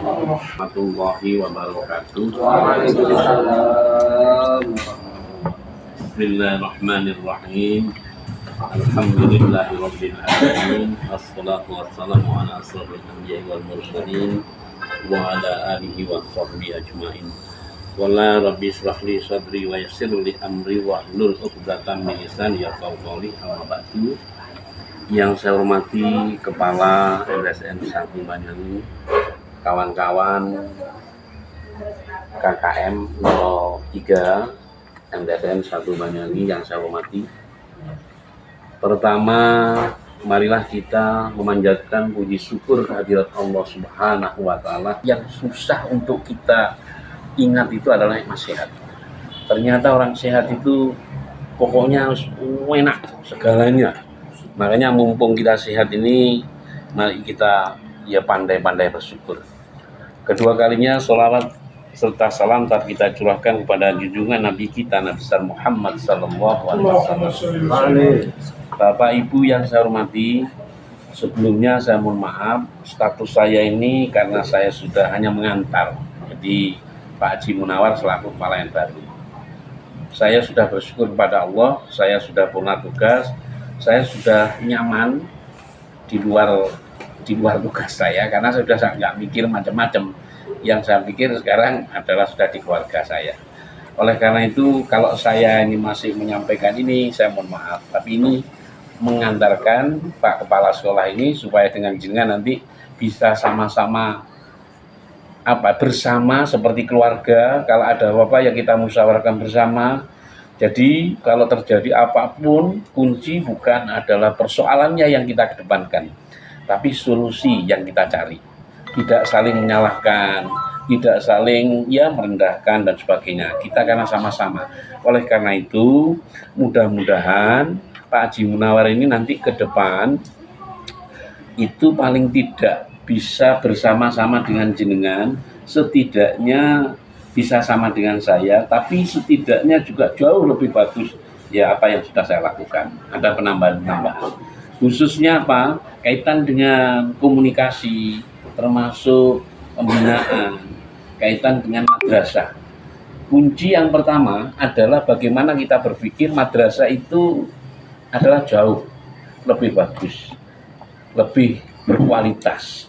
warahmatullahi wabarakatuh. Bismillahirrahmanirrahim. Alhamdulillahirabbil alamin. Wassalatu wassalamu ala asrofil anbiya'i wal mursalin wa ala alihi wa sahbihi ajmain. Wala rabbi shrah li sadri wa yassir li amri wa hlul 'uqdatam min lisani yafqahu qawli. Amma ba'du. Yang saya hormati Kepala LSM 1 Banyuwangi, kawan-kawan KKM 03 LSM 1 Banyuwangi yang saya hormati. Pertama, marilah kita memanjatkan puji syukur kehadirat Allah Subhanahu wa Ta'ala. Yang susah untuk kita ingat itu adalah nikmat sehat. Ternyata orang sehat itu pokoknya harus enak segalanya. Makanya mumpung kita sehat ini, mari kita pandai-pandai bersyukur. Kedua kalinya sholawat serta salam tak kita curahkan kepada junjungan Nabi kita, Nabi besar Muhammad sallallahu alaihi wasallam. Bapak Ibu yang saya hormati, sebelumnya saya mohon maaf, status saya ini karena saya sudah hanya mengantar. Jadi Pak Haji Munawar selaku kepala yang baru. Saya sudah bersyukur kepada Allah, saya sudah purna tugas, saya sudah nyaman di luar tugas saya karena saya sudah nggak mikir macam-macam. Yang saya pikir sekarang adalah sudah di keluarga saya. Oleh karena itu, kalau saya ini masih menyampaikan ini, saya mohon maaf. Tapi ini mengantarkan Pak Kepala Sekolah ini supaya dengan jenengan nanti bisa sama-sama bersama seperti keluarga. Kalau ada apa-apa ya kita musyawarahkan bersama. Jadi kalau terjadi apapun, kunci bukan adalah persoalannya yang kita kedepankan, tapi solusi yang kita cari. Tidak saling menyalahkan, tidak saling merendahkan dan sebagainya. Kita karena sama-sama. Oleh karena itu, mudah-mudahan Pak Haji Munawar ini nanti ke depan itu paling tidak bisa bersama-sama dengan jenengan, setidaknya bisa sama dengan saya, tapi setidaknya juga jauh lebih bagus apa yang sudah saya lakukan. Ada penambahan-penambahan. Khususnya kaitan dengan komunikasi, termasuk pembinaan, kaitan dengan madrasah. Kunci yang pertama adalah bagaimana kita berpikir madrasah itu adalah jauh lebih bagus, lebih berkualitas,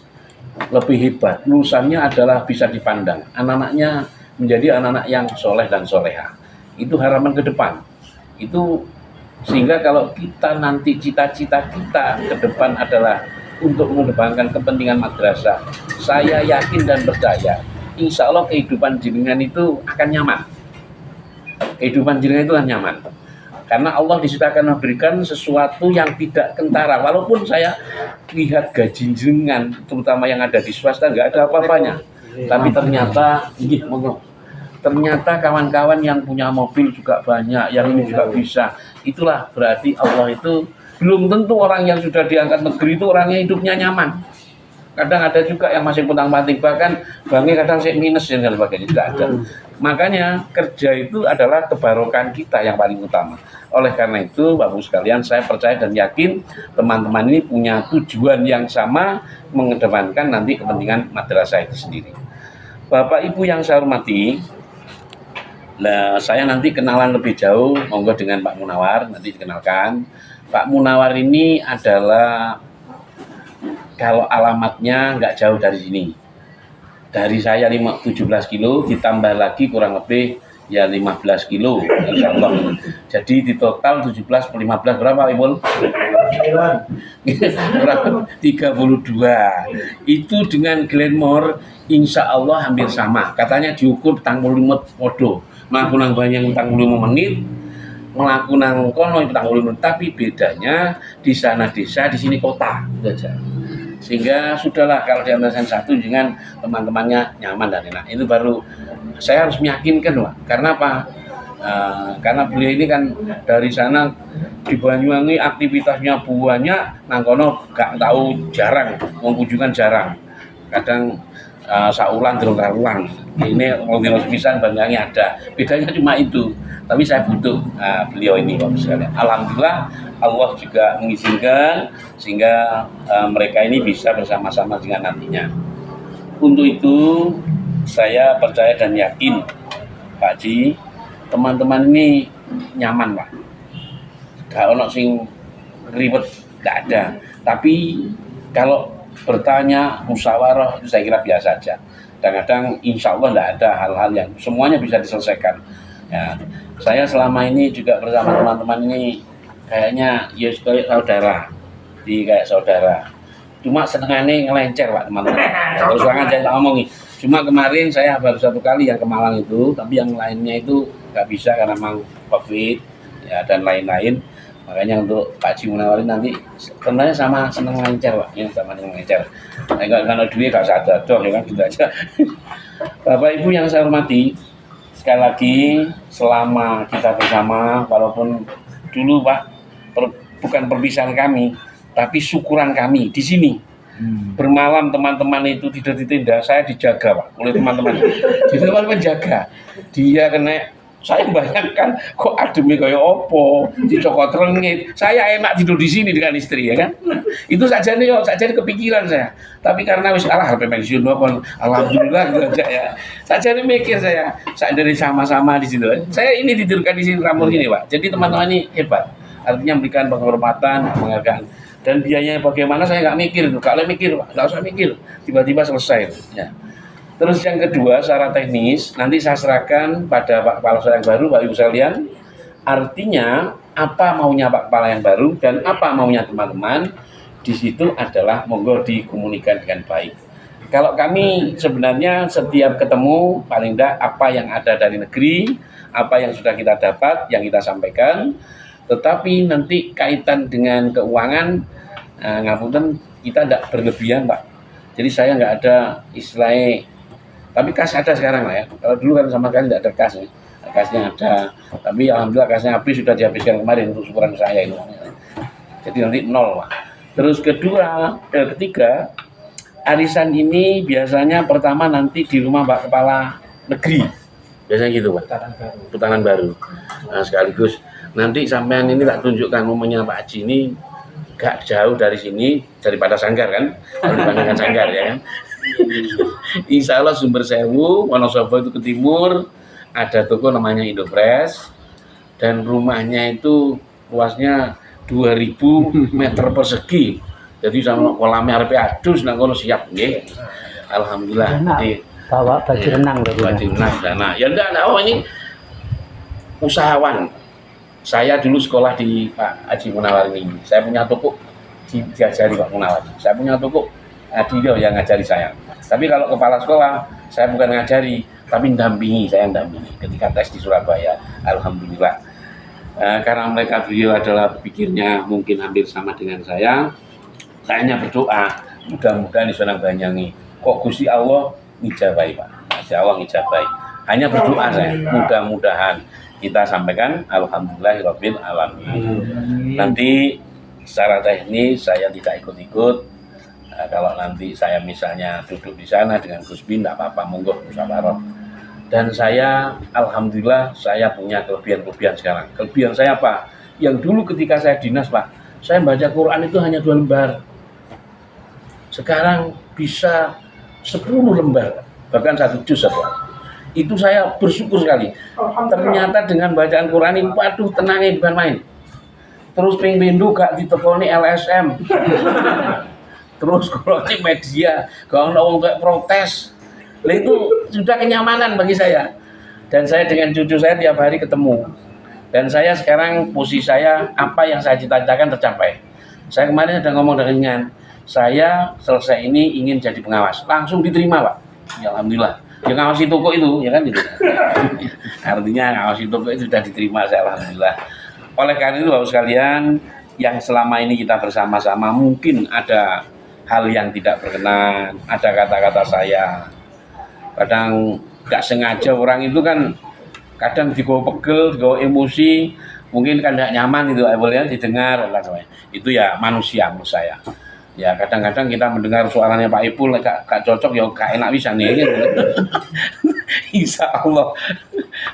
lebih hebat. Lulusannya adalah bisa dipandang. Anak-anaknya menjadi anak-anak yang soleh dan soleha. Itu harapan ke depan. Itu sehingga kalau kita nanti cita-cita kita ke depan adalah untuk mengedepankan kepentingan madrasah, saya yakin dan percaya, insya Allah kehidupan jenengan itu akan nyaman. Kehidupan jenengan itu akan nyaman. Karena Allah di situ akan memberikan sesuatu yang tidak kentara. Walaupun saya lihat gaji jenengan, terutama yang ada di swasta, nggak ada apa-apanya. Tapi ternyata kawan-kawan yang punya mobil juga banyak, yang ini juga bisa. Itulah berarti Allah itu belum tentu orang yang sudah diangkat negeri itu orangnya hidupnya nyaman. Kadang ada juga yang masih puntang-panting, bahkan banknya kadang minus dan sebagainya, tidak ada. Makanya kerja itu adalah kebarokan kita yang paling utama. Oleh karena itu, Bapak-Ibu sekalian, saya percaya dan yakin teman-teman ini punya tujuan yang sama, mengedepankan nanti kepentingan madrasah itu sendiri. Bapak Ibu yang saya hormati, saya nanti kenalan lebih jauh, monggo dengan Pak Munawar, nanti dikenalkan. Pak Munawar ini adalah, kalau alamatnya nggak jauh dari sini. Dari saya 17 kilo, ditambah lagi kurang lebih 15 kilo, insya Allah. Jadi di total 17 per 15 berapa, Ibu? 32. Itu dengan Glenmore, insya Allah hampir sama. Katanya diukur tanggal 5 podo. Melakukan banyak tanggal 5 menit, melakukan kono itu tanggal 5 menit. Tapi bedanya di sana desa, di sini kota. Sehingga sudahlah kalau di LSM 1 dengan teman-temannya nyaman dan enak. Itu baru saya harus meyakinkan, Pak. Karena apa? Karena beliau ini kan dari sana di Banyuwangi aktivitasnya banyak, nangkono gak tahu, jarang, kunjungan jarang. Kadang saulan terus karuan. Ini ngomong pisan Banyuwangi ada. Bedanya cuma itu. Tapi saya butuh beliau ini, Bapak sekalian. Alhamdulillah Allah juga mengizinkan sehingga mereka ini bisa bersama-sama dengan nantinya. Untuk itu saya percaya dan yakin Pak Haji, teman-teman ini nyaman Pak. Gak ono sing ribet, gak ada. Tapi kalau bertanya musyawarah itu saya kira biasa aja. Kadang-kadang insya Allah tidak ada hal-hal yang semuanya bisa diselesaikan. Ya, saya selama ini juga bersama teman-teman ini kayaknya ya kayak saudara, kayak saudara. Cuma senengannya ngelencer Pak teman-teman. Terus terang saya tak omongi. Cuma kemarin saya baru 1 kali yang ke Malang itu, tapi yang lainnya itu nggak bisa karena memang COVID ya dan lain-lain. Makanya untuk Pak Haji Munawari nanti sebenarnya sama seneng ngelencer Pak, ya sama seneng ngelencer. Kalau duit gak usah ada ya kan gitu aja. Bapak Ibu yang saya hormati, sekali lagi selama kita bersama, walaupun dulu Pak bukan perpisahan kami, tapi syukuran kami di sini. Bermalam teman-teman itu tidur di tenda, saya dijaga Pak oleh teman-teman. Jadi teman-teman menjaga. Dia kena, saya bayangkan kok ademi kayak opo, dicokot rengit. Saya enak tidur di sini dengan istri ya kan. Itu saja nih, saja kepikiran saya. Tapi karena wis HP pensiun pun alhamdulillah gitu aja ya. Saja nih mikir saya dari sama-sama di situ. Saya ini tidurkan di sini ramur gini Pak. Jadi teman-teman ini hebat. Artinya memberikan penghormatan, penghargaan. Dan biayanya bagaimana saya nggak mikir itu. Kalau mikir Pak, nggak usah mikir. Tiba-tiba selesai. Ya. Terus yang kedua secara teknis nanti saya serahkan pada Pak Kepala Sekolah yang baru, Pak Ibu sekalian. Artinya apa maunya Pak Kepala yang baru dan apa maunya teman-teman di situ adalah monggo dikomunikasikan dengan baik. Kalau kami sebenarnya setiap ketemu paling tidak apa yang ada dari negeri, apa yang sudah kita dapat, yang kita sampaikan. Tetapi nanti kaitan dengan keuangan, ngapunten kita tidak berlebihan Pak. Jadi saya nggak ada istilahnya, tapi kas ada sekarang lah ya. Kalau dulu kan sama sekali tidak ada kas ya. Kasnya ada, tapi alhamdulillah kasnya habis, sudah dihabiskan kemarin untuk syukuran saya itu. Jadi nanti 0 Pak. Terus ketiga, arisan ini biasanya pertama nanti di rumah Pak Kepala Negeri. Biasanya gitu Pak. Putaran baru. Nah, sekaligus nanti sampean ini tak tunjukkan momennya Pak Haji ini gak jauh dari sini daripada Sanggar kan, kalau dibandingkan Sanggar ya kan. Insya Allah Sumber Sewu, Wonosobo itu ke timur, ada toko namanya Indopres dan rumahnya itu luasnya 2000 meter persegi. Jadi sama kolamnya arep adus nang kono siap nggih. Alhamdulillah. Jadi bawa baju renang baju renang dana. Ya enggak, ini usahawan. Saya dulu sekolah di Pak Haji Munawari ini. Saya punya toko diajari Pak Munawari. Saya punya toko dia yang ngajari saya. Tapi kalau kepala sekolah, saya bukan ngajari, tapi mendampingi. Saya mendampingi ketika tes di Surabaya. Alhamdulillah. Karena mereka beliau adalah pikirnya mungkin hampir sama dengan saya hanya berdoa. Mudah-mudahan disenang banyangi. Kok Gusti Allah ngijabai Pak. Gusti Allah ngijabai. Hanya berdoa saya. Mudah-mudahan kita sampaikan alhamdulillahirabbil alamin. Nanti secara teknis saya tidak ikut-ikut. Kalau nanti saya misalnya duduk di sana dengan Gus Bin, tidak apa-apa, monggo musyawarah. Dan saya alhamdulillah saya punya kelebihan sekarang. Kelebihan saya apa? Yang dulu ketika saya dinas Pak, saya baca Quran itu hanya 2 lembar. Sekarang bisa 10 lembar, bahkan 1 juz Pak. Itu saya bersyukur sekali. Ternyata dengan bacaan Quran ini, waduh tenangnya bukan main. Terus ping pindu gak ditekoni LSM. Terus kalau di media, kalau orang kayak protes, itu sudah kenyamanan bagi saya. Dan saya dengan cucu saya tiap hari ketemu. Dan saya sekarang posisi saya, apa yang saya cita-citakan tercapai. Saya kemarin ada ngomong dengan saya selesai ini ingin jadi pengawas. Langsung diterima Pak. Ya alhamdulillah. Ya ngawasi toko itu, ya kan gitu. Artinya ngawasi toko itu sudah diterima saya alhamdulillah. Oleh karena itu Bapak sekalian, yang selama ini kita bersama-sama mungkin ada hal yang tidak berkenan, ada kata-kata saya. Kadang gak sengaja orang itu kan kadang dibawa pegel, dibawa emosi, mungkin kan tidak nyaman itu boleh didengar. Itu ya manusia menurut saya. Ya kadang-kadang kita mendengar suaranya Pak Ipul gak cocok ya gak enak bisa nih. Insya Allah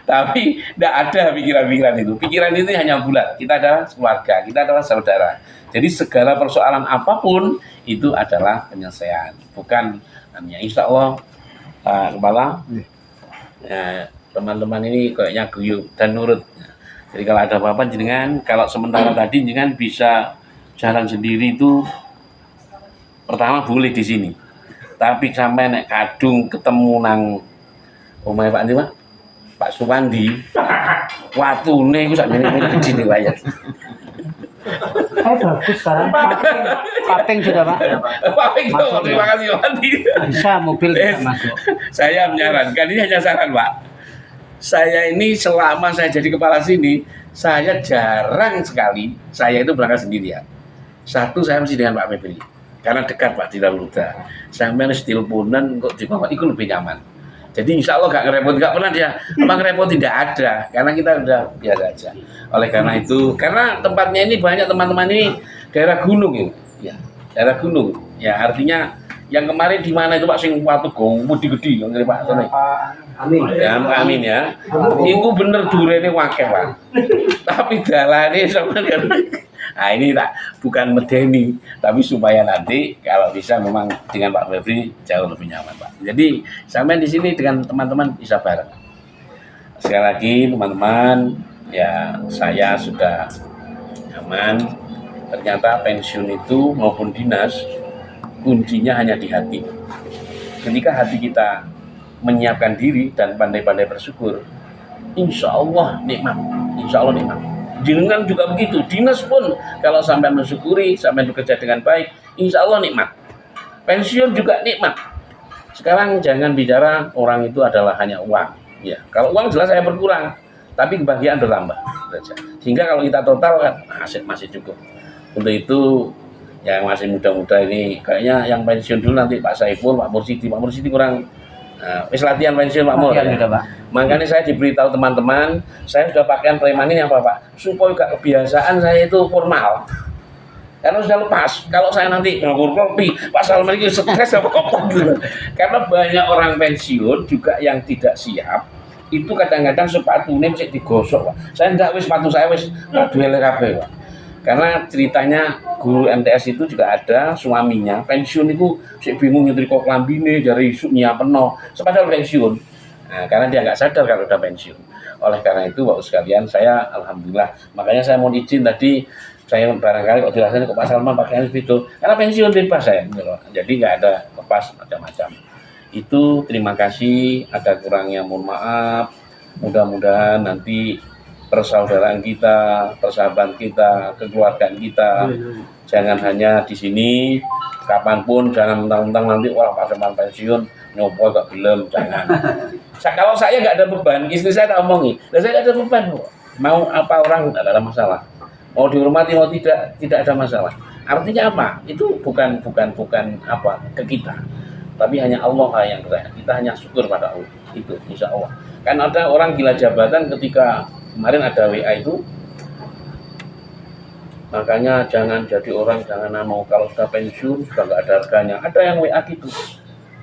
Tapi tidak ada pikiran-pikiran itu. Pikiran itu hanya bulat. Kita adalah keluarga, kita adalah saudara. Jadi segala persoalan apapun itu adalah penyelesaian, bukan hanya insya Allah Kepala. Teman-teman ini kayaknya guyup dan nurut. Jadi kalau ada apa-apa jenengan, kalau sementara tadi jenengan bisa jalan sendiri itu pertama boleh di sini. Tapi sampai naik kadung ketemu nang omahe Pak Ndi, Pak Suwandi, watune iku sak meneh gede wayah. Bagus sekarang Paping sudah Pak. Paping terima kasih Wandi. Bisa mobil bisa masuk. Saya menyarankan, ini hanya saran Pak. Saya ini selama saya jadi kepala sini, saya jarang sekali saya itu berangkat sendirian. Satu, saya mesti dengan Pak Febri karena dekat Pak di dalam Luda. Sampai teleponan kok di bawah itu lebih nyaman. Jadi insya Allah nggak ngerepot, nggak pernah dia emang ngerepot, tidak ada karena kita udah biasa aja. Oleh karena itu, karena tempatnya ini banyak teman-teman ini daerah gunung ya, daerah gunung ya, artinya yang kemarin di mana itu Pak sing watu gede ngene Pak Tone. Amin. Ya, amin ya. Iku bener durene wakeh Pak. Tapi dalane sampeyan. Nah ini tak bukan medeni, tapi supaya nanti kalau bisa memang dengan Pak Febri jauh lebih nyaman Pak. Jadi sampai di sini dengan teman-teman bisa bareng. Sekali lagi teman-teman, ya saya sudah nyaman. Ternyata pensiun itu maupun dinas kuncinya hanya di hati. Ketika hati kita menyiapkan diri dan pandai-pandai bersyukur, insya Allah nikmat, insya Allah nikmat. Jenengan juga begitu, dinas pun kalau sampai mensyukuri, sampai bekerja dengan baik, insya Allah nikmat. Pensiun juga nikmat. Sekarang jangan bicara orang itu adalah hanya uang. Ya, kalau uang jelas saya berkurang, tapi kebahagiaan bertambah. Sehingga kalau kita total kan masih cukup. Untuk itu yang masih muda-muda ini kayaknya yang pensiun dulu nanti Pak Saiful, Pak Mursidi kurang wis latihan pensiun Pak Mur. Ya. Makanya saya diberitahu teman-teman, saya sudah pakaian preman ini apa Pak? Supaya gak kebiasaan saya itu formal. Karena sudah lepas. Kalau saya nanti nganggur kopi, Pak Salman itu stres apa gitu. Karena banyak orang pensiun juga yang tidak siap. Itu kadang-kadang sepatunya mesti digosok Pak. Saya enggak sepatu saya wis duel kabeh Pak. Karena ceritanya guru MTS itu juga ada suaminya pensiun itu sih bingung nyetrika klambine jare isuk nyiapeno sepadahal pensiun. Nah, karena dia nggak sadar kalau udah pensiun. Oleh karena itu Bapak sekalian, saya alhamdulillah, makanya saya mau izin tadi, saya barangkali kok jelasin kok Pak Salman pakaian itu karena pensiun bebas saya gitu. Jadi nggak ada lepas macam-macam. Itu terima kasih, ada kurangnya mohon maaf. Mudah-mudahan nanti persaudaraan kita, persahabatan kita, kekeluargaan kita, jangan hanya di sini, kapanpun jangan mentang-mentang nanti wah Pak Salman pensiun nyopo gak belum, jangan. Kalau saya nggak ada beban, istri saya tak omongi, saya nggak ada beban, mau apa orang tidak ada masalah, mau dihormati mau tidak ada masalah. Artinya apa? Itu bukan apa ke kita, tapi hanya Allah yang kita hanya syukur pada Allah itu, insya Allah. Kan ada orang gila jabatan ketika kemarin ada WA itu, makanya jangan jadi orang, jangan kalau sudah pensiun sudah nggak ada harganya. Ada yang WA gitu,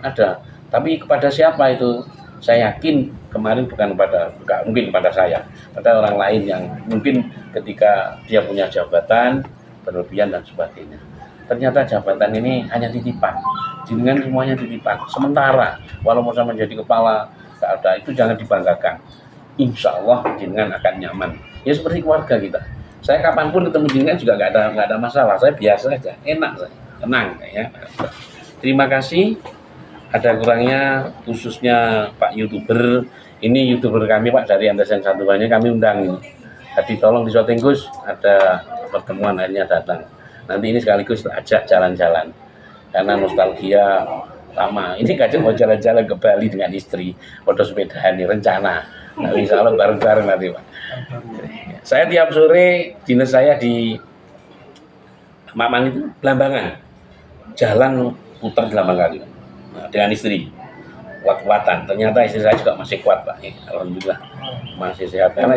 ada. Tapi kepada siapa itu? Saya yakin kemarin bukan nggak mungkin kepada saya, pada orang lain yang mungkin ketika dia punya jabatan berlebihan dan sebagainya. Ternyata jabatan ini hanya titipan, jenengan semuanya titipan. Sementara walaupun sama menjadi kepala, nggak ada itu jangan dibanggakan. Insya Allah jenengan akan nyaman. Ya seperti keluarga kita. Saya kapanpun ketemu jenengan juga nggak ada masalah. Saya biasa aja, enak saya, tenang ya. Terima kasih. Ada kurangnya khususnya Pak YouTuber. Ini YouTuber kami Pak dari Andasan Satuannya kami undang ini. Tadi tolong di syuting Gus, ada pertemuan akhirnya datang. Nanti ini sekaligus ajak jalan-jalan. Karena nostalgia lama. Ini kadang mau jalan-jalan ke Bali dengan istri, foto sepedahan ini rencana. Nah, insya Allah bareng-bareng nanti Pak. Saya tiap sore dinas saya di Mamang itu Belambangan, jalan putar 8 kali dengan istri, kuat-kuatan. Ternyata istri saya juga masih kuat Pak. Alhamdulillah masih sehat. Karena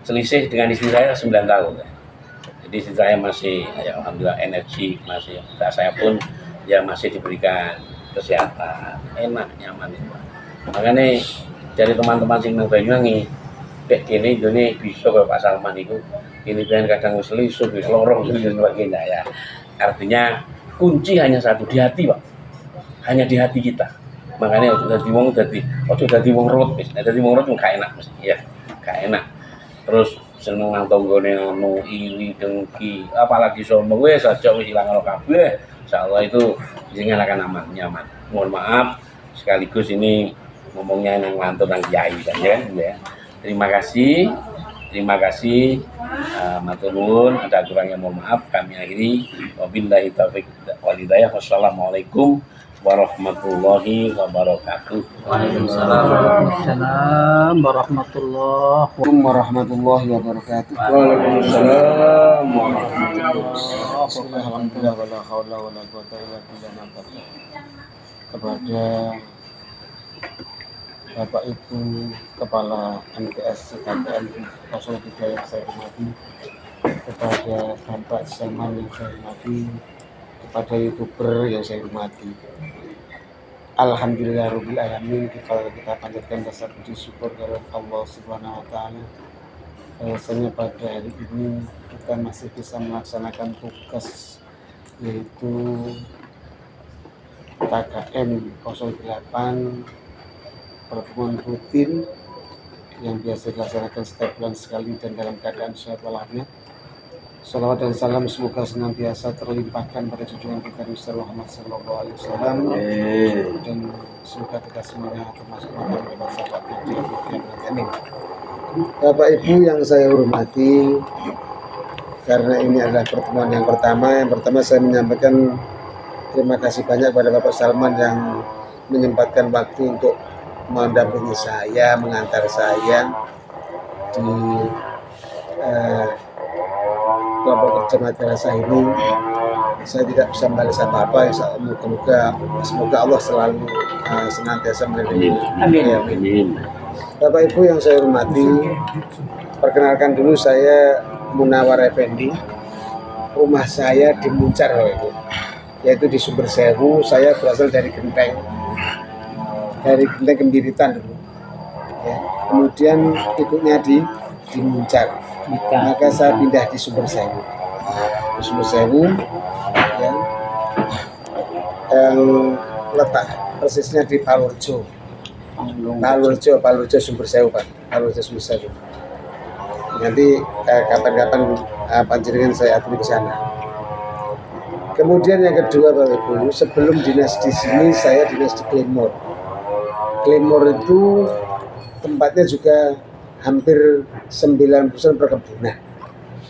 selisih dengan istri saya 9 tahun. Jadi istri saya masih, ya alhamdulillah energi masih. Saya pun ya masih diberikan kesehatan, enak, nyaman itu Pak. Makanya dari teman-teman sing nang Banyuwangi Dek kene ini bisa kalau Pak Salman itu ini kan kadang wis lisut, wis lorong dan sebagainya ya. Artinya kunci hanya satu di hati, Pak. Hanya di hati kita. Makanya ojo dadi wong rut wis. Dadi wong rut gak enak mesti ya. Gak enak. Terus seneng nang tanggane anu iri dengki, apalagi sombong wis aja wis ilang kabeh. Insyaallah itu jenengan akan aman, nyaman. Mohon maaf sekaligus ini ngomongnya nang lantur nang kiai kan ya. Terima kasih. Matur nuwun, ada kurangnya mohon maaf. Kami akhiri wabillahi taufik wal hidayah. Wassalamualaikum warahmatullahi wabarakatuh. Waalaikumsalam warahmatullahi wabarakatuh. Waalaikumsalam warahmatullahi wabarakatuh. Alhamdulillah wala haula wala quwata illa billah. Kepada Bapak Ibu Kepala MTS CKTM 03 yang saya hormati, kepada Bapak Salman yang saya hormati, kepada YouTuber yang saya hormati. Alhamdulillahirabbil alamin, kita panjatkan rasa puji syukur kepada Allah Subhanahu wa taala. Bahwasanya pada hari ini kita masih bisa melaksanakan tugas, yaitu KKM 08, pertemuan rutin yang biasa dilaksanakan setiap bulan sekali dan dalam keadaan sehat walafiat. Salawat dan salam semoga senantiasa terlimpahkan pada junjungan kita Nabi Muhammad SAW, dan semoga kita semuanya termasuk orang yang sahabat yang dimuliakan. Bapak Ibu yang saya hormati, karena ini adalah pertemuan yang pertama saya menyampaikan terima kasih banyak kepada Bapak Salman yang menyempatkan waktu untuk mendampingi saya, mengantar saya di kelompok kerja madrasah ini. Saya tidak bisa membalas apa-apa. Semoga Allah selalu senantiasa melindungi. Amin. Bapak Ibu yang saya hormati, perkenalkan dulu, saya Munawar Effendi. Rumah saya di Muncar, Bapak Ibu, yaitu di Sumber Sewu. Saya berasal dari Genteng Kembiritan dulu ya. Kemudian ibunya di Muncar, maka saya pindah di Sumber Sewu ya, yang letak persisnya di Palurjo Sumber Sewu, Pak. Palurjo Sumber Sewu. Nanti kapan-kapan panjenengan saya atur ke sana. Kemudian yang kedua, Bapak Ibu, sebelum dinas di sini saya dinas di Klemor itu tempatnya juga hampir 90% perkebunan.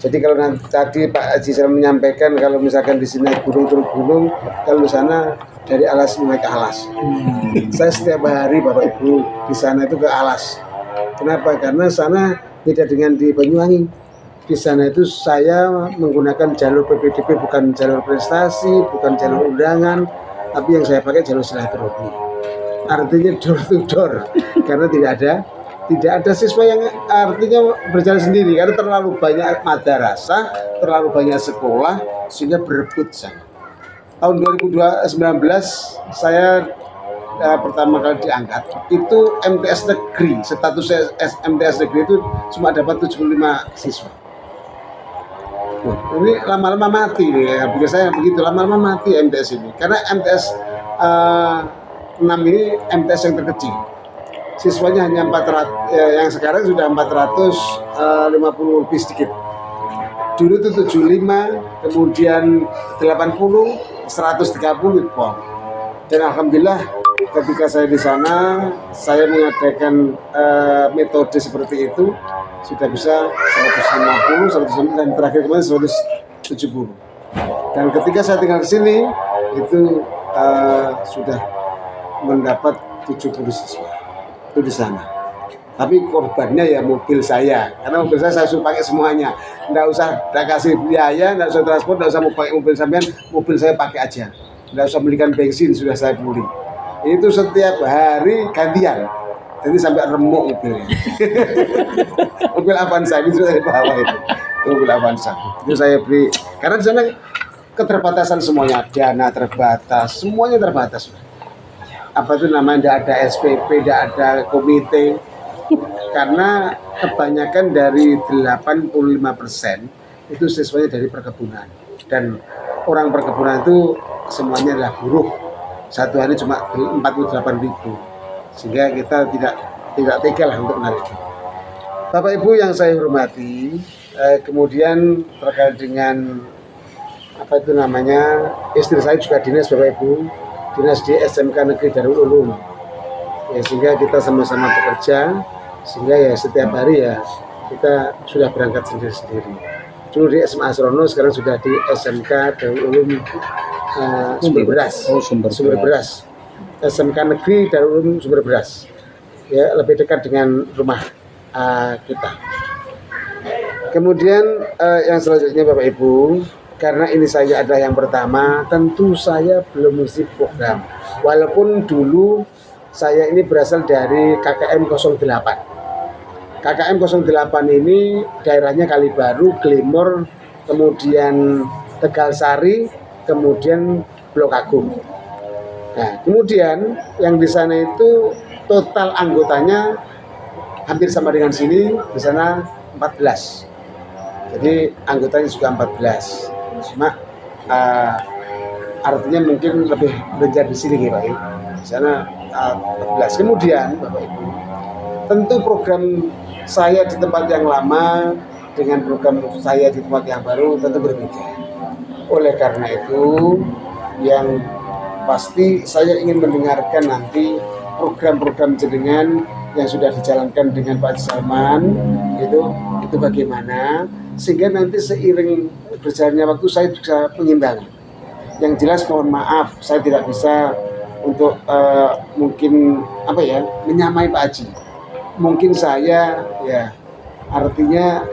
Jadi kalau nanti tadi Pak Haji saya menyampaikan kalau misalkan di sini gunung turun gunung, kalau di sana dari alas naik ke alas. Saya setiap hari Bapak Ibu di sana itu ke alas. Kenapa? Karena sana beda dengan di Banyuwangi. Di sana itu saya menggunakan jalur PPDB, bukan jalur prestasi, bukan jalur undangan, tapi yang saya pakai jalur silaturahmi. Artinya door to door, karena tidak ada siswa yang artinya berjalan sendiri, karena terlalu banyak madrasah, terlalu banyak sekolah sehingga berebut sana. Tahun 2019 saya pertama kali diangkat itu MTS negeri, status MTS negeri itu cuma dapat 75 siswa. Ini lama-lama mati nih, ya, pikir saya begitu, lama-lama mati MTS ini, karena MTS 6 ini MTS yang terkecil, siswanya hanya 400, yang sekarang sudah 450 lebih sedikit. Dulu itu 75, kemudian 80, 130 pom. Dan alhamdulillah ketika saya di sana, saya mengadakan metode seperti itu, sudah bisa 150, 190, dan terakhir kemarin 170. Dan ketika saya tinggal di sini, itu sudah mendapat 70 siswa itu di sana. Tapi korbannya ya mobil saya, karena mobil saya suruh pakai semuanya. Nggak kasih biaya, nggak usah transport, nggak usah mau pakai mobil sampean, mobil saya pakai aja. Nggak usah belikan bensin, sudah saya beli. Itu setiap hari gantian, jadi sampai remuk mobilnya. Mobil Avanza ini sudah saya bawa itu mobil Avanza. Itu saya beli karena di sana keterbatasan semuanya, dana terbatas, semuanya terbatas. Apa itu namanya, tidak ada SPP, tidak ada komite, Karena kebanyakan dari 85% itu siswanya dari perkebunan, dan orang perkebunan itu semuanya adalah buruh. Satu hari cuma 48.000, sehingga kita tidak tega lah untuk menarik. Bapak Ibu yang saya hormati, kemudian terkait dengan apa itu namanya, istri saya juga dinas, Bapak Ibu, dinas di SMK Negeri Darul Ulum, ya, sehingga kita sama-sama bekerja, sehingga ya setiap hari ya kita sudah berangkat sendiri-sendiri. Dulu di SMA Asrono, sekarang sudah di SMK Darul Ulum Sumber Beras. Sumber Beras. SMK Negeri Darul Ulum Sumber Beras. Ya, lebih dekat dengan rumah kita. Kemudian yang selanjutnya Bapak Ibu, karena ini saya adalah yang pertama, tentu saya belum mengisi program. Walaupun dulu saya ini berasal dari KKM 08. KKM 08 ini daerahnya Kalibaru, Glimor, kemudian Tegalsari, kemudian Blok Agung. Nah, kemudian yang di sana itu total anggotanya hampir sama dengan sini, di sana 14. Jadi anggotanya juga 14. Cuma artinya mungkin lebih rendah di sini, Pak. Di sana 14. Kemudian Bapak Ibu, tentu program saya di tempat yang lama dengan program saya di tempat yang baru tentu berbeda. Oleh karena itu, yang pasti saya ingin mendengarkan nanti program-program jenengan yang sudah dijalankan dengan Pak Salman itu bagaimana, sehingga nanti seiring berjalannya waktu saya bisa mengimbangi. Yang jelas mohon maaf, saya tidak bisa untuk mungkin menyamai Pak Haji. Mungkin saya ya artinya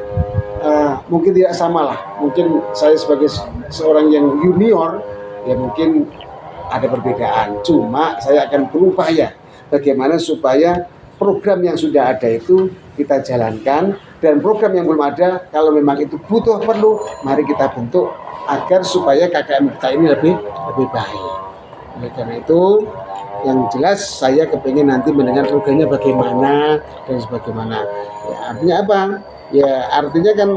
mungkin tidak sama lah. Mungkin saya sebagai seorang yang junior ya mungkin ada perbedaan. Cuma saya akan berupaya bagaimana supaya program yang sudah ada itu kita jalankan, dan program yang belum ada kalau memang itu perlu, mari kita bentuk agar supaya KKM kita ini lebih baik. Oleh karena itu, yang jelas saya kepingin nanti mendengar programnya bagaimana dan sebagaimana. Ya, artinya apa? Ya artinya kan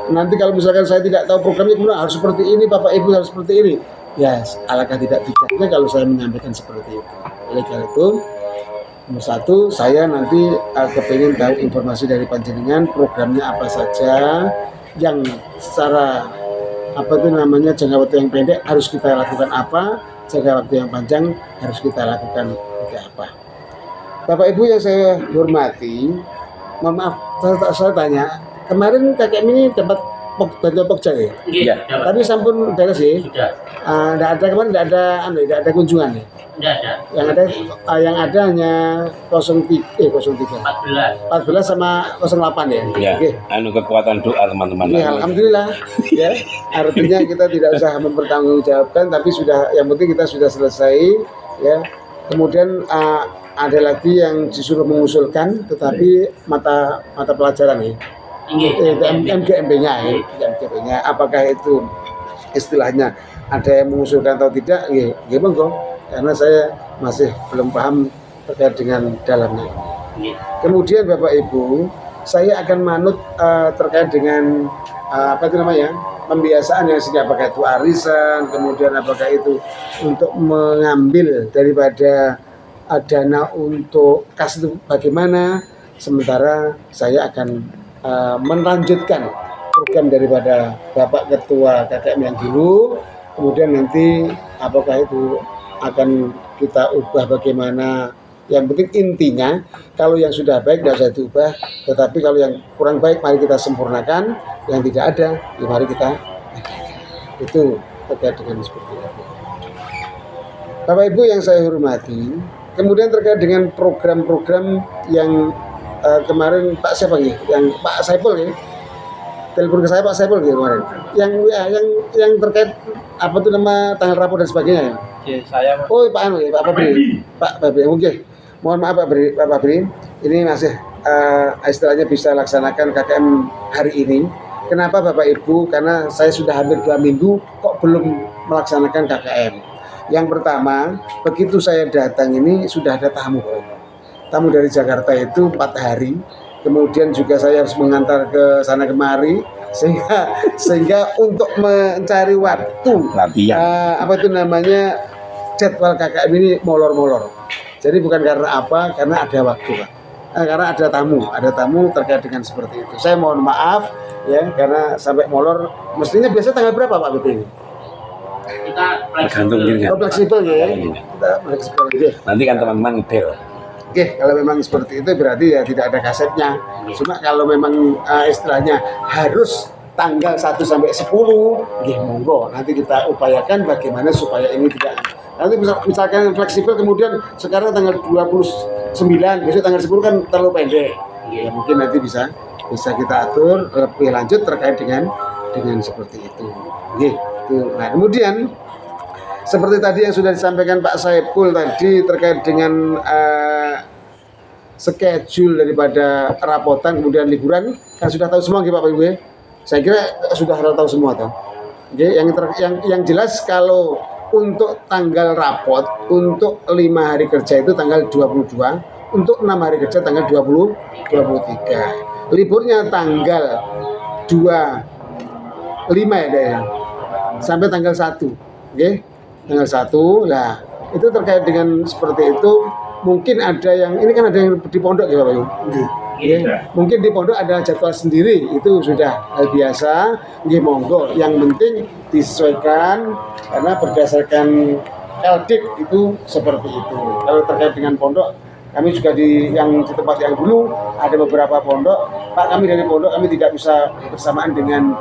nanti kalau misalkan saya tidak tahu programnya kemudian harus seperti ini, Bapak Ibu harus seperti ini. Ya alangkah tidak bijaknya kalau saya menyampaikan seperti itu. Oleh karena itu, nomor satu, saya nanti kepingin tahu informasi dari panjenengan programnya apa saja yang secara jangka waktu yang pendek harus kita lakukan apa, jangka waktu yang panjang harus kita lakukan apa. Bapak Ibu yang saya hormati, mohon maaf saya tanya, kemarin KKM ini dapat bantuan Pokja ya? Iya. Tapi sampun beres sih. Sudah. Tidak ada kemarin, tidak ada kunjungan ya? Tidak ada. Yang ada hanya 03 14 sama 08 ya. Ya, Oke. kekuatan doa teman-teman. Ya, alhamdulillah. Ya, artinya kita tidak usah mempertanggungjawabkan, tapi yang penting kita sudah selesai. Ya, kemudian ada lagi yang disuruh mengusulkan, tetapi mata pelajaran ya. MGMB-nya apakah itu istilahnya ada yang mengusulkan atau tidak? Ya, monggo. Karena saya masih belum paham terkait dengan dalamnya ini. Kemudian Bapak Ibu, saya akan manut terkait dengan pembiasaan yang sini, apakah itu arisan, kemudian apakah itu untuk mengambil daripada dana untuk kas itu bagaimana. Sementara saya akan melanjutkan program daripada Bapak Ketua KKM yang dulu, kemudian nanti apakah itu akan kita ubah bagaimana. Yang penting intinya kalau yang sudah baik tidak usah diubah, tetapi kalau yang kurang baik mari kita sempurnakan, yang tidak ada ya mari kita adakan. Itu terkait dengan seperti itu. Bapak Ibu yang saya hormati, kemudian terkait dengan program-program yang kemarin Pak siapa ya? Yang Pak Saiful ya? Telepon ke saya Pak Saiful ya kemarin. Yang terkait apa tuh nama tanggal rapor dan sebagainya ya? Ya, saya. Oh Pak Fabri. Pak Fabri, oke. Mohon maaf Pak Fabri. Ini masih istilahnya bisa laksanakan KKM hari ini. Kenapa Bapak Ibu? Karena saya sudah hampir 2 minggu kok belum melaksanakan KKM. Yang pertama, begitu saya datang ini sudah ada tamu. tamu dari Jakarta itu 4 hari, kemudian juga saya harus mengantar ke sana kemari, sehingga untuk mencari waktu Latihan. apa itu namanya jadwal KKM ini molor-molor. Jadi bukan karena apa, karena ada waktu Pak. Karena ada tamu terkait dengan seperti itu. Saya mohon maaf ya karena sampai molor. Mestinya biasa tanggal berapa Pak BP ini? Tergantung dirinya. Oh, fleksibel ya. Kita fleksibel ya. Nanti kan teman-teman ngedel. Oke, kalau memang seperti itu berarti ya tidak ada kasetnya. Cuma kalau memang istilahnya harus tanggal 1 sampai 10, nggih monggo. Nanti kita upayakan bagaimana supaya ini tidak. Nanti misalkan fleksibel kemudian sekarang tanggal 29, besok tanggal 10 kan terlalu pendek. Ya mungkin nanti bisa kita atur lebih lanjut terkait dengan seperti itu. Nggih, itu. Nah, kemudian seperti tadi yang sudah disampaikan Pak Saiful tadi terkait dengan schedule daripada rapotan kemudian liburan kan sudah tahu semua Pak Ibu ya? Saya kira sudah tahu semua toh. Oke, yang jelas kalau untuk tanggal rapot untuk 5 hari kerja itu tanggal 22, untuk 6 hari kerja tanggal 23. Liburnya tanggal 25 ya, sampai tanggal 1. Oke. Tanggal 1 lah itu terkait dengan seperti itu mungkin ada yang ini kan ada yang di pondok ya Pak Ibu. Mungkin di pondok ada jadwal sendiri itu sudah hal biasa nggih monggo yang penting disesuaikan karena berdasarkan LDIK itu seperti itu. Kalau terkait dengan pondok kami juga di tempat yang dulu ada beberapa pondok Pak, kami dari pondok kami tidak bisa bersamaan dengan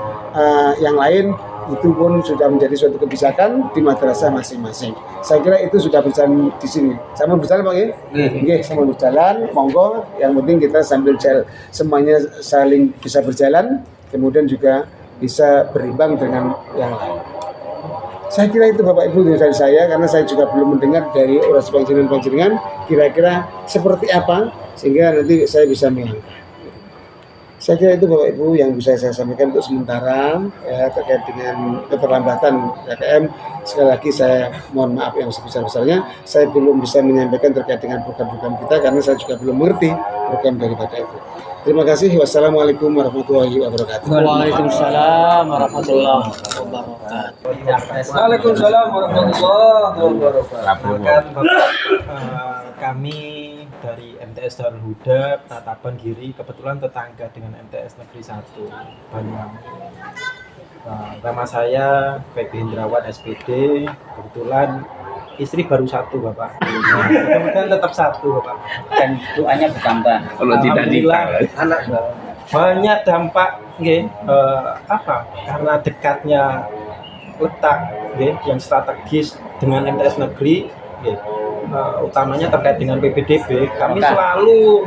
yang lain. Itu pun sudah menjadi suatu kebijakan di madrasah masing-masing. Saya kira itu sudah berjalan di sini. Sama berjalan Pak ya? Oke, sama berjalan. Monggo. Yang penting kita sambil semuanya saling bisa berjalan, kemudian juga bisa berimbang dengan yang lain. Saya kira itu Bapak Ibu dari saya karena saya juga belum mendengar dari orasi panjenengan kira-kira seperti apa sehingga nanti saya bisa melangkah. Saya kira itu Bapak Ibu yang bisa saya sampaikan untuk sementara ya, terkait dengan keterlambatan KKM. Sekali lagi saya mohon maaf yang sebesar-besarnya. Saya belum bisa menyampaikan terkait dengan program-program kita karena saya juga belum mengerti program daripada itu. Terima kasih. Wassalamualaikum warahmatullahi wabarakatuh. Waalaikumsalam warahmatullahi wabarakatuh. Waalaikumsalam warahmatullahi wabarakatuh. Kami dari MTS Darul Huda Tataban Giri kebetulan tetangga dengan MTS Negeri 1 Banyuwangi. Nama saya PB Hendrawan SPD. Kebetulan istri baru 1 Bapak. Kemudian tetap 1 Bapak. Dan doanya bertambah. Kalau tidak ditanggal. Anak banyak dampak, karena dekatnya letak, yang strategis dengan MTS Negeri, utamanya terkait dengan PPDB, kami selalu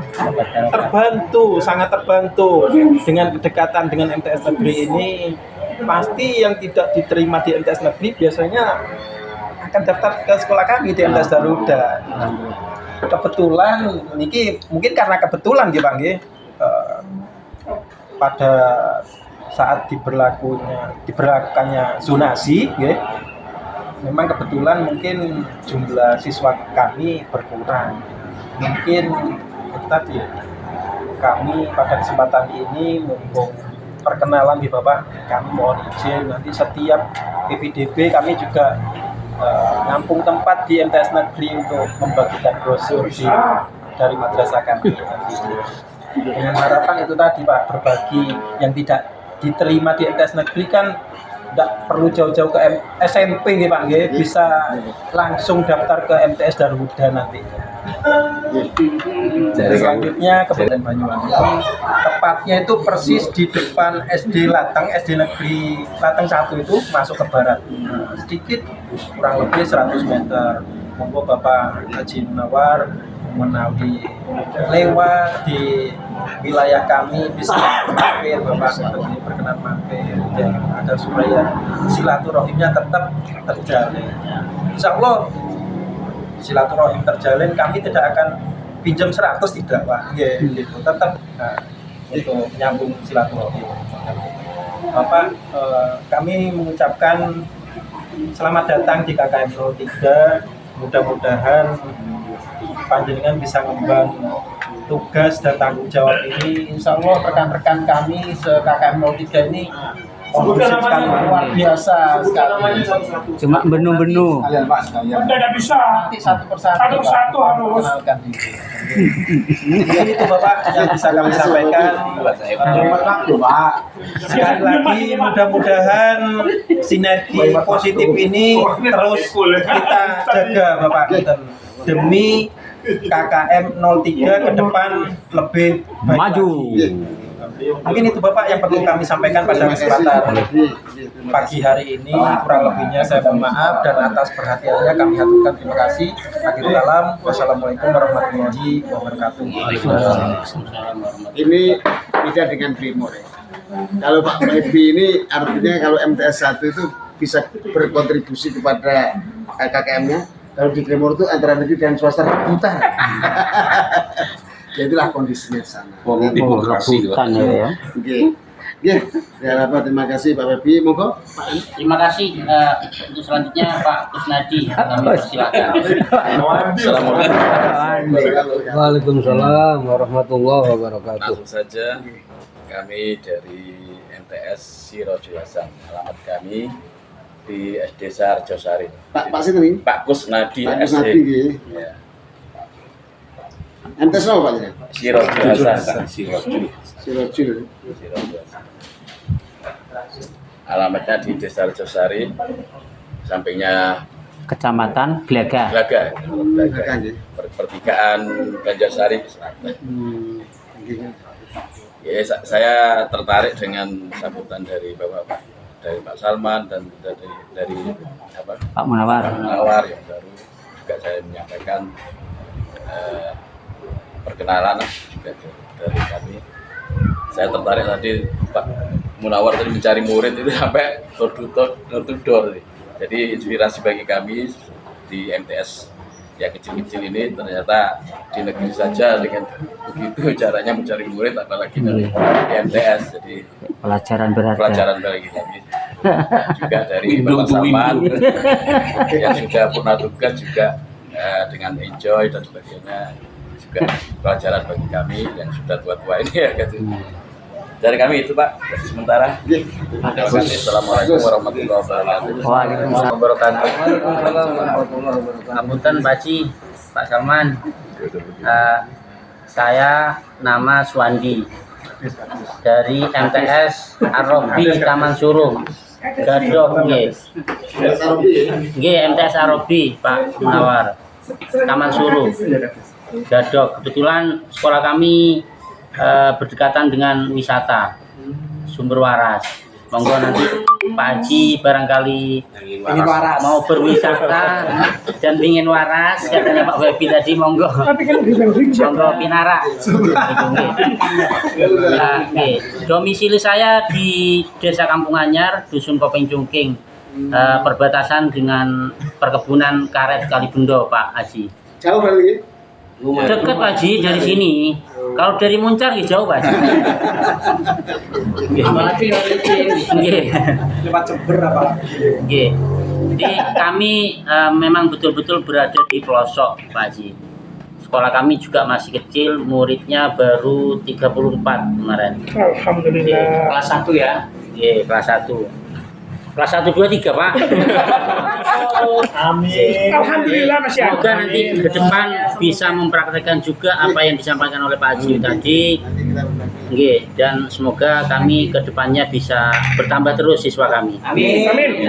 sangat terbantu dengan kedekatan dengan MTS Negeri ini. Pasti yang tidak diterima di MTS Negeri biasanya akan daftar ke sekolah kami di MTS Darul Huda. Kebetulan ini mungkin karena kebetulan gitu Bang, pada saat diberlakukannya zonasi, memang kebetulan mungkin jumlah siswa kami berkurang. Mungkin tadi kami pada kesempatan ini mumpung perkenalan di Bapak, kami mohon izin nanti setiap PPDB kami juga nampung tempat di MTS Negeri untuk membagikan brosur dari madrasah kami. Dengan harapan itu tadi Pak, berbagi yang tidak diterima di MTS Negeri kan tidak perlu jauh-jauh ke SMP nih Pak, bisa langsung daftar ke MTS Darul Huda nanti. Selanjutnya Kabupaten Banyuwangi, tepatnya itu persis di depan SD Lateng, SD Negeri Lateng 1 itu masuk ke barat, sedikit kurang lebih 100 meter. Monggo Bapak Haji Munawar menawi lewat di wilayah kami bisa mampir Bapak, berkenan mampir agar supaya silaturahimnya tetap terjalin. Insya Allah silaturahim terjalin, kami tidak akan pinjam 100 tidak Pak, gitu. Tetap itu menyambung silaturahim. Bapak, kami mengucapkan selamat datang di KKM 03 mudah-mudahan panjenengan bisa ngemban tugas dan tanggung jawab ini. Insya Allah rekan-rekan kami se-KKM 03 ini kondusif sekali, luar biasa sekali. Cuma benu-benu. Tidak bisa. Nanti satu persatu harus. kenalkan diri. Mungkin itu Bapak yang bisa kami sampaikan. Sekali lagi mudah-mudahan sinergi positif ini terus kita jaga Bapak demi KKM 03 ke depan lebih baik Maju. lagi. Mungkin itu Bapak yang perlu kami sampaikan pada kesempatan pagi hari ini. Kurang lebihnya saya mohon maaf, dan atas perhatiannya kami haturkan terima kasih. Akhirul kalam, wassalamualaikum warahmatullahi wabarakatuh. Ini beda dengan Primor ya. Kalau Pak Mebi ini artinya kalau MTS 1 itu bisa berkontribusi kepada KKM-nya. Kalau di Primor itu antara negeri dan swasta rebutan. Ya itulah kondisinya di sana. Rebutan ya. Oke. Ya, terima kasih Pak Mebi. Monggo Pak. Terima kasih untuk selanjutnya Pak Kusnadi. Kami persilakan. Waalaikumsalam warahmatullahi wabarakatuh. Langsung saja, kami dari MTS Sirojul Hasan. Alamat kami di SD Sarjosari. Pak Sinten ini? Pak Kusnadi Pak SD. Kusnadi nggih. Ya. MTS apa Pak ini? Sirojul Hasan. Sirojul Hasan. Alamatnya di Desa Arjosari, sampingnya Kecamatan Glaga. Glaga. Glaga. Pertigaan Banjarsari. Ya, saya tertarik dengan sambutan dari Bapak, dari Pak Salman dan dari apa? Pak Munawar. Munawar yang baru juga saya menyampaikan perkenalan juga dari kami. Saya tertarik tadi Pak Munawar tadi mencari murid itu sampai door to door. Jadi inspirasi bagi kami di MTS yang kecil-kecil ini, ternyata di negeri saja dengan begitu caranya mencari murid, apalagi dari MTS. Jadi Pelajaran berharga. pelajaran bagi kami. Juga dari Bapak Salman yang sudah pernah tugas juga dengan enjoy dan sebagainya, juga pelajaran bagi kami yang sudah tua-tua ini ya gitu. Dari kami itu Pak, sementara. Terima kasih. Assalamualaikum warahmatullahi wabarakatuh. Waalaikumsalam warahmatullahi wabarakatuh. Ngapunten Pak Ci, Pak Salman. Saya nama Suwandi dari MTS Arobi Taman Suruh. Gadok nggih. Nggih, MTS Arobi Pak Munawar. Taman Suruh. Gadok. Kebetulan sekolah kami berdekatan dengan wisata Sumber Waras. Monggo nanti Pak Haji barangkali mau berwisata dan ingin waras, katanya Pak Webi tadi, monggo pinara. Nah, domisili saya di Desa Kampung Anyar, Dusun Kopeng Cungking, perbatasan dengan perkebunan karet Kalibendo, Pak Haji. Jauh berarti? Dekat Pak Haji dari sini. Kalau dari Muncar jauh Pak. Nggih. Lewat Jember apa? Nggih. Jadi kami memang betul-betul berada di pelosok Pak Haji. Sekolah kami juga masih kecil, muridnya baru 34 kemarin. Alhamdulillah. Kelas 1 ya. Nggih, kelas 1. Kelas 1, 2, 3 Pak. Amin. Alhamdulillah masih ada. Semoga nanti ke depan bisa mempraktekkan juga apa yang disampaikan oleh Pak Haji tadi. Nggih, dan semoga kami ke depannya bisa bertambah terus siswa kami. Amin.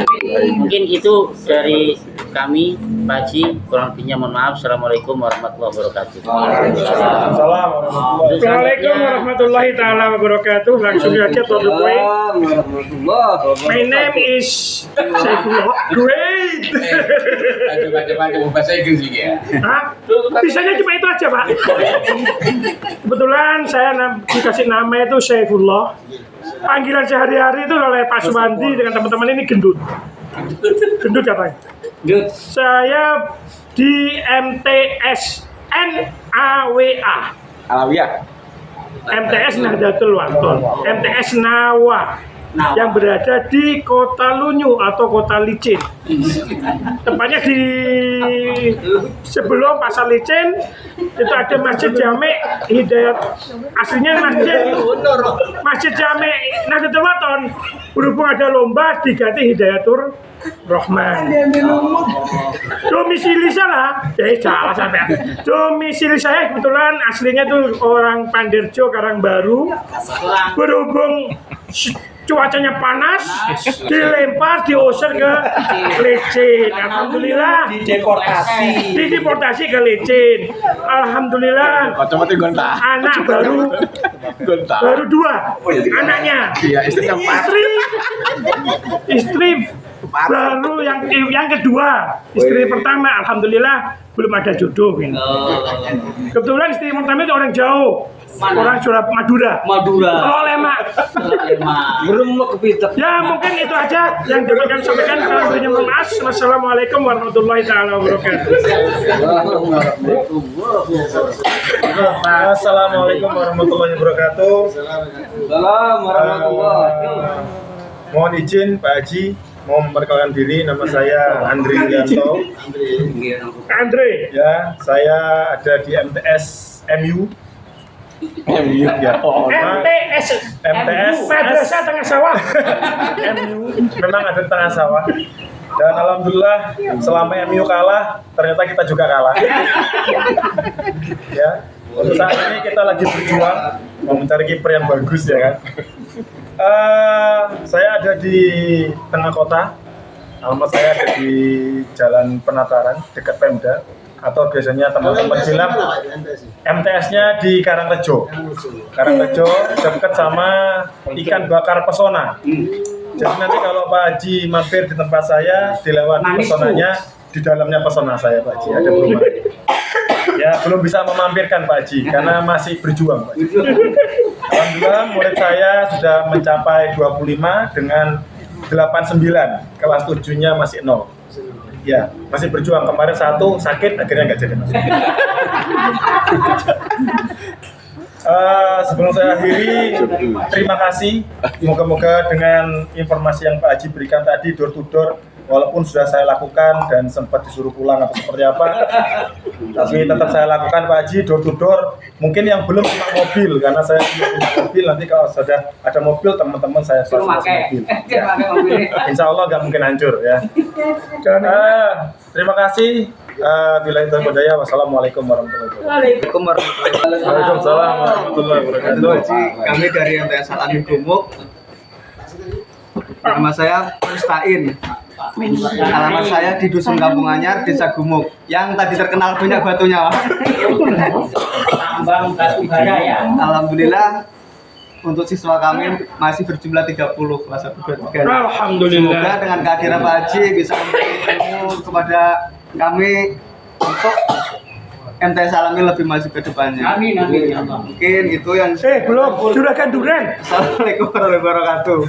Mungkin itu dari kami, Pak Haji. Kurang lebihnya mohon maaf. Assalamualaikum warahmatullahi wabarakatuh. Assalamualaikum warahmatullahi taala wabarakatuh. Langsung aja to the point. My name is Saifullah. Great. Macam-macam bahasa Inggris juga ya. Hah? Bisanya cuma itu aja Pak. Kebetulan saya dikasih nama itu Saifullah. Panggilan sehari-hari itu oleh Pak Suwandi dengan teman-teman ini gendut. Gendut katanya. Saya di MTS NAWA. Alawiyah. MTS Nahdlatul Wathon, MTS Nawa, yang berada di Kota Lunyu atau Kota Licin. Tempatnya di sebelum Pasar Licin itu ada Masjid Jami Hidayat. Aslinya Masjid Jami Nahdlatul Wathon, berhubung ada lomba diganti Hidayatur Rahman. Domisili saya, salah sampai. Domisili saya kebetulan aslinya tuh orang Panderjo Karangbaru. Berhubung cuacanya panas, dilempar, diusir ke Licin. Alhamdulillah dideportasi ke Licin. Alhamdulillah anak baru 2 anaknya. Istri baru yang kedua. Istri pertama alhamdulillah belum ada jodoh. Kebetulan istri pertama itu orang jauh. Orang Madura. Lemak. Belum kepitek. Ya mungkin itu aja yang dapat kami sampaikan. Wassalamualaikum warahmatullahi wabarakatuh. Assalamualaikum warahmatullahi wabarakatuh. Salam warahmatullahi wabarakatuh. Mohon izin Pak Haji, mau memperkenalkan diri, nama saya Andri Yanto. Andre. Ya, saya ada di MTS MU. Ya. MTS Madrasah Tengah Sawah. MU memang ada di tengah sawah. Dan alhamdulillah selama MU kalah, ternyata kita juga kalah. Ya, untuk saat ini kita lagi berjuang mau mencari kiper yang bagus ya kan. Saya ada di tengah kota. Alamat saya ada di Jalan Penataran dekat Pemda, atau biasanya teman-teman bilang MTS-nya di Karangrejo. Karangrejo dekat sama ikan bakar pesona. Jadi nanti kalau Pak Haji mampir di tempat saya, dilewati pesonanya, di dalamnya pesona saya Pak Haji, ada rumah. Ya, belum bisa memampirkan Pak Haji karena masih berjuang Pak Haji. Alhamdulillah murid saya sudah mencapai 25 dengan 89, kelas 7-nya masih 0. Ya, masih berjuang. Kemarin 1 sakit, akhirnya nggak jadi masuk. Sebelum saya akhiri, terima kasih. Moga-moga dengan informasi yang Pak Haji berikan tadi door to door, walaupun sudah saya lakukan dan sempat disuruh pulang atau seperti apa, tapi tetap saya lakukan Pak Haji door to door. Mungkin yang belum cuma mobil, karena saya punya mobil. Nanti kalau sudah ada mobil, teman-teman saya suruh mobil. Ya. Insya Allah nggak mungkin hancur ya. Terima kasih. Bila itu berdaya, wassalamualaikum warahmatullahi wabarakatuh. Waalaikumsalam warahmatullahi wabarakatuh. Kami dari MTS Al-Amin Gumuk. Nama saya Mustain. Alamat saya di Dusun Kampung Anyar, Desa Gumuk, yang tadi terkenal banyak batunya. Tambang batu bara ya. Alhamdulillah untuk siswa kami masih berjumlah 30 kelas 1 2 3. Alhamdulillah. Semoga dengan kehadiran Pak Haji bisa memberikan ilmu kepada kami untuk MTS Al-Amin lebih maju ke depannya. Amin amin ya Allah. Mungkin itu yang Belum juragan duren. Assalamualaikum warahmatullahi wabarakatuh.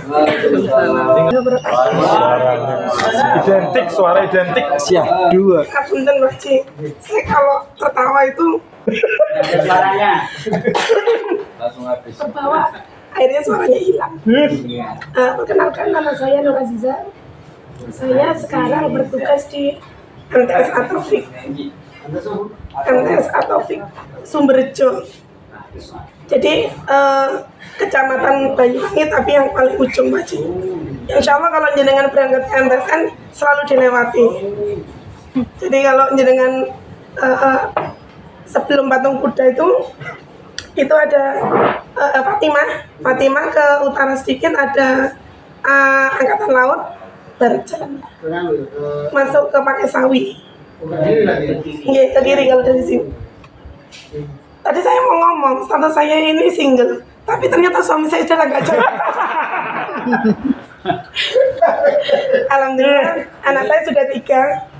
Identik, suara identik. Siap. 2. Punten Mbak Ci, saya kalau tertawa itu Suaranya. terbawa, akhirnya suaranya hilang. Perkenalkan, nama saya Nur Aziza. Saya sekarang bertugas di MTS Atofik. MTS Atofik Sumberjo. Jadi kecamatan Banyuwangi, tapi yang paling ujung Mbak Ci. Insya Allah kalau jenengan berangkat ke MTSN selalu dilewati. Jadi kalau jenengan sebelum patung kuda itu ada Fatimah ke utara sedikit ada angkatan laut, baru jalan masuk ke Pakesawi. Ke kiri kalau dari sini. Tadi saya mau ngomong status saya ini single, tapi ternyata suami saya sudah agak jauh. Alhamdulillah anak saya sudah 3.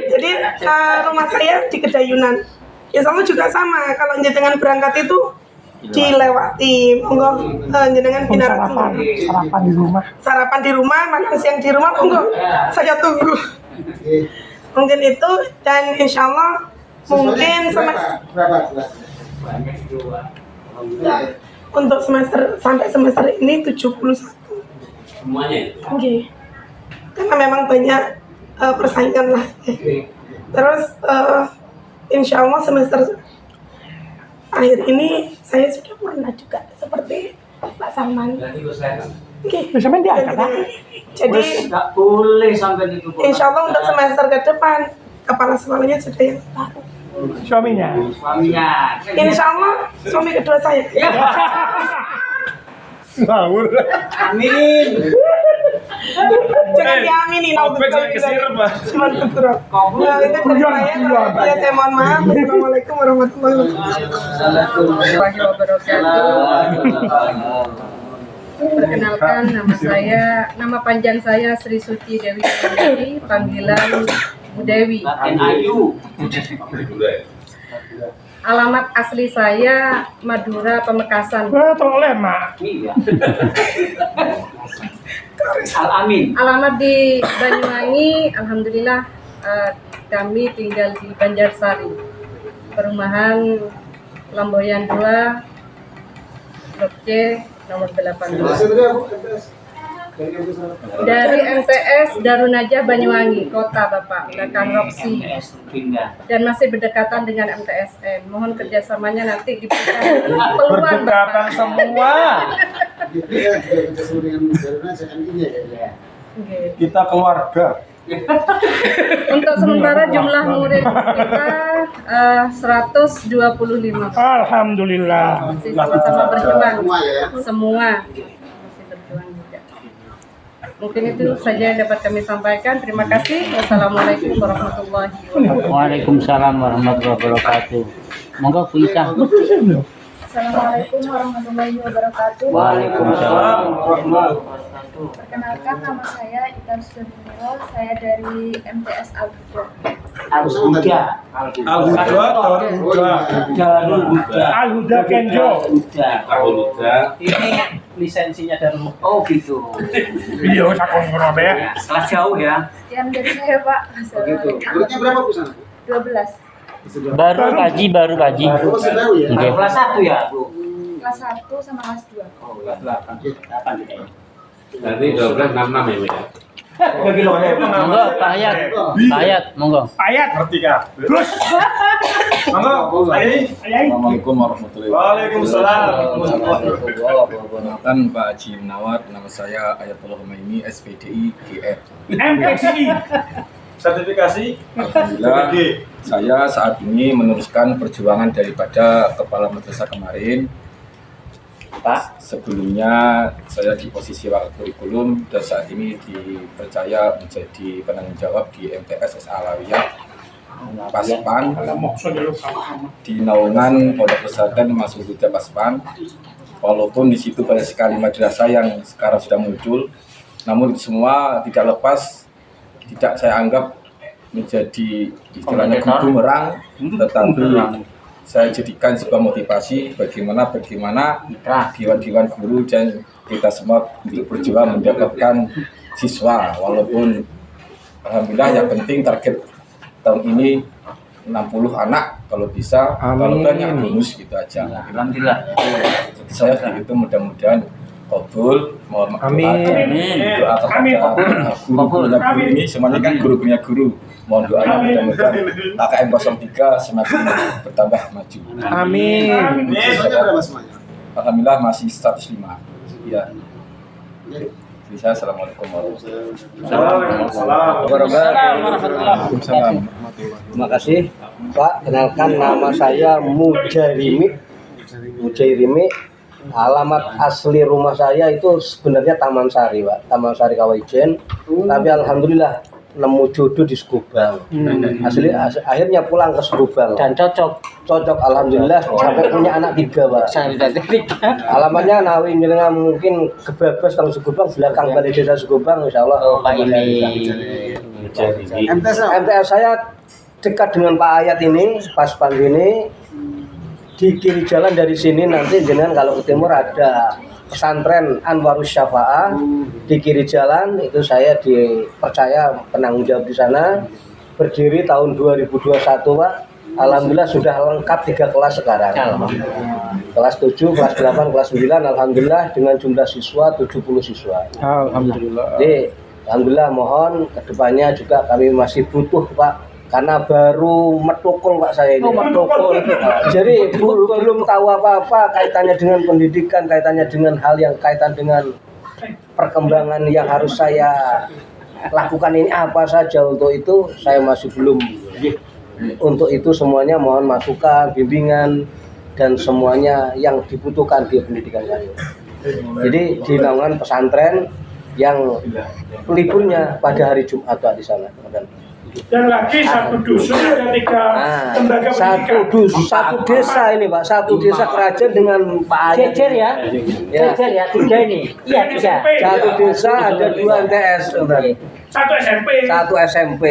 Jadi rumah saya di Kedayunan. Ya sama juga sama. Kalau jenengan berangkat itu dilewati, monggo jenengan pindah sarapan di rumah, makan siang di rumah, monggo saya tunggu. Mungkin itu, dan insya Allah mungkin Untuk semester sampai semester ini 71. Semuanya. Oke. Karena memang banyak persaingan lah. Terus insya Allah semester akhir ini saya sudah pernah juga seperti Pak Salman. Oke. Sampai diangkat, Pak. Jadi Nggak boleh sampai itu. insya Allah untuk semester ke depan kepala sekolahnya sudah yang baru. Suaminya. Suaminya. Insya Allah suami kedua saya. Ngawur. Amin. Jangan diamini, Opek saya kesirep, Pak. Cuman betul. Ya itu dari saya. Ya saya mohon maaf. Assalamualaikum warahmatullahi wabarakatuh. Perkenalkan nama panjang saya Sri Suci Dewi Sundari, panggilan Bu Dewi. Alamat asli saya Madura Pamekasan. Toleh, Mak. Amin. Alamat di Banyuwangi, alhamdulillah kami tinggal di Banjarsari. Perumahan Lamboyan 2, Blok C, nomor 18. Dari MTS Darun Najah Banyuwangi, Kota Bapak, Belakang Roksi, dan masih berdekatan dengan MTSN. Mohon kerjasamanya nanti diberikan peluang Berdekatan Bapak. semua. Kita keluarga. Untuk sementara jumlah murid kita 125. Alhamdulillah. Masih sama-sama berjuang. Semua masih berjuang juga. Mungkin itu saja yang dapat kami sampaikan. Terima kasih. Wassalamualaikum warahmatullahi wabarakatuh. Waalaikumsalam warahmatullahi wabarakatuh. Monggo Bu Ika. Assalamualaikum warahmatullahi wabarakatuh. Waalaikumsalam. Perkenalkan, nama saya Ita Sudirmiro. Saya dari MTS Al-Huda. Al-Huda. Al-Huda Kenjo. Ini lisensinya dari Oh gitu. Iya, sakon ngono deh. Kelas jauh ya. Sekian dari saya, Pak. Begitu. Muridnya berapa Bu sana? 12. Baru kaji. Masih tahu ya? Oke. Kelas 1 ya, Bu. Kelas 1 sama kelas 2. Oh, kelas 8 gitu. Berarti 12 66 ya, Bu ya. Monggo Pak Hayat, monggo. Ayat. Ngerti kah? Terus. Monggo. Ayat. Assalamualaikum warahmatullahi wabarakatuh. Waalaikumsalam. Perkenalkan Pak Haji Nawar, nama saya Ayatullah Humaini, SPDI GR. MPCI. Sertifikasi. Alhamdulillah, saya saat ini meneruskan perjuangan daripada kepala madrasah kemarin. Pak, sebelumnya saya di posisi wakil kurikulum dan saat ini dipercaya menjadi penanggung jawab di MTS SA Alawiyah Paspan di naungan Pondok Pesantren Mas Huda Paspan. Walaupun di situ banyak sekali madrasah yang sekarang sudah muncul, namun itu semua tidak lepas, tidak saya anggap menjadi istilahnya bumerang, tetapi saya jadikan sebuah motivasi bagaimana dewan-dewan guru dan kita semua untuk berjuang mendapatkan siswa. Walaupun alhamdulillah yang penting target tahun ini 60 anak, kalau bisa, kalau banyak bonus gitu aja. Alhamdulillah. Saya itu mudah-mudahan kabul, mohon maaf doa kepada guru-gurunya guru ini, semuanya kan guru-gurunya guru. Mohon doanya mudah-mudahan KKM 03 semakin bertambah maju. Amin. Siswanya berapa semuanya? Alhamdulillah masih 105. Iya. Jadi saya assalamualaikum warahmatullahi wabarakatuh. Terima kasih Pak. Kenalkan, nama saya Mujairimi. Alamat asli rumah saya itu sebenarnya Taman Sari, Pak. Taman Sari Kawajen. Tapi alhamdulillah nemu jodoh di Sekubang. Akhirnya pulang ke Sekubang. Dan cocok alhamdulillah sampai punya anak 3, Pak. Alamatnya Nawi Nyelenga, mungkin kebabas kalau Sekubang belakang Balai Desa Sekubang, insyaallah. Oh, Pak ini. MTS saya dekat dengan Pak Ayat ini, Paspan ini. Di kiri jalan dari sini nanti jenengan kalau ke timur ada pesantren Anwarus Syafa'ah. Di kiri jalan itu saya dipercaya penanggung jawab di sana. Berdiri tahun 2021, Pak. Alhamdulillah sudah lengkap 3 kelas sekarang. kelas 7, kelas 8, kelas 9 alhamdulillah dengan jumlah siswa 70 siswa. Alhamdulillah. Jadi alhamdulillah mohon kedepannya juga kami masih butuh Pak, karena baru metukul Pak saya ini. Metukul. Jadi belum tahu apa-apa kaitannya dengan pendidikan, kaitannya dengan hal yang kaitan dengan perkembangan yang harus saya lakukan ini apa saja. Untuk itu saya masih belum. Untuk itu semuanya mohon masukan, bimbingan dan semuanya yang dibutuhkan di pendidikan saya. Jadi di naungan pesantren yang liburnya pada hari Jumat Pak di sana. Dan lagi satu dusun ada 3 lembaga pendidikan. Satu desa ini Pak, satu desa kerajaan dengan Pak Ayat. Jejer ya? Jejer ya, 3 ini. Iya, 3. Satu desa ada 2 MTS. Satu SMP. Satu SMP.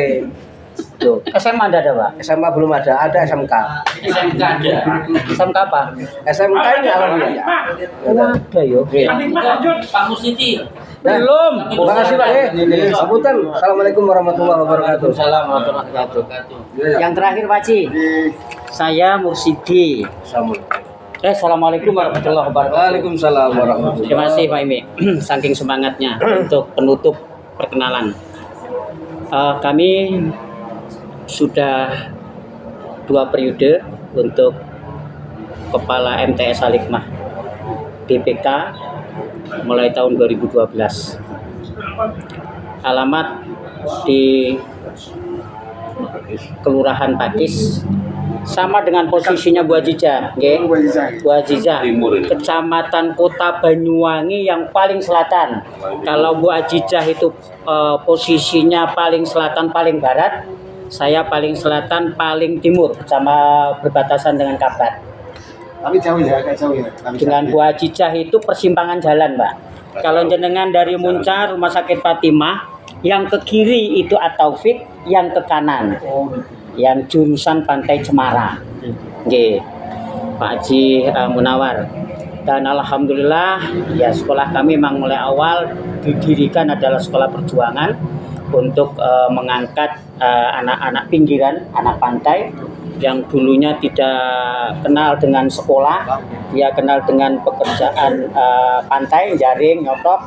Tuh. SMA ada Pak? SMA belum ada SMK. SMK ada. SMK apa? SMK ini alhamdulillah. Ada yo. Pak Musiti. Belum. Terima kasih Pak. Sabutan. Assalamualaikum warahmatullahi wabarakatuh. Assalamualaikum warahmatullahi wabarakatuh. Yang terakhir Pak Ci. Saya Mursidi. Assalamualaikum warahmatullahi wabarakatuh. Waalaikumsalam warahmatullahi wabarakatuh. Terima kasih Pak Imi. Saking semangatnya untuk penutup perkenalan. Kami sudah 2 periode untuk Kepala MTS Al-Hikmah DPK mulai tahun 2012. Alamat di Kelurahan Pakis, sama dengan posisinya Bu Ajijah, Bu Ajijah, Kecamatan Kota Banyuwangi yang paling selatan. Kalau Bu Ajijah itu posisinya paling selatan, paling barat, saya paling selatan, paling timur, sama berbatasan dengan Kabat. Tapi jauh ya, agak jauh ya. Dengan Bu Ajijah itu persimpangan jalan, Mbak. Kalau jenengan dari Muncar Rumah Sakit Fatimah, yang ke kiri itu At-Taufik, yang ke kanan yang jurusan Pantai Cemara. Nggih. Pak Haji Munawar. Dan alhamdulillah ya sekolah kami memang mulai awal didirikan adalah sekolah perjuangan untuk mengangkat anak-anak pinggiran, anak pantai yang dulunya tidak kenal dengan sekolah, dia kenal dengan pekerjaan pantai, jaring, nyotok,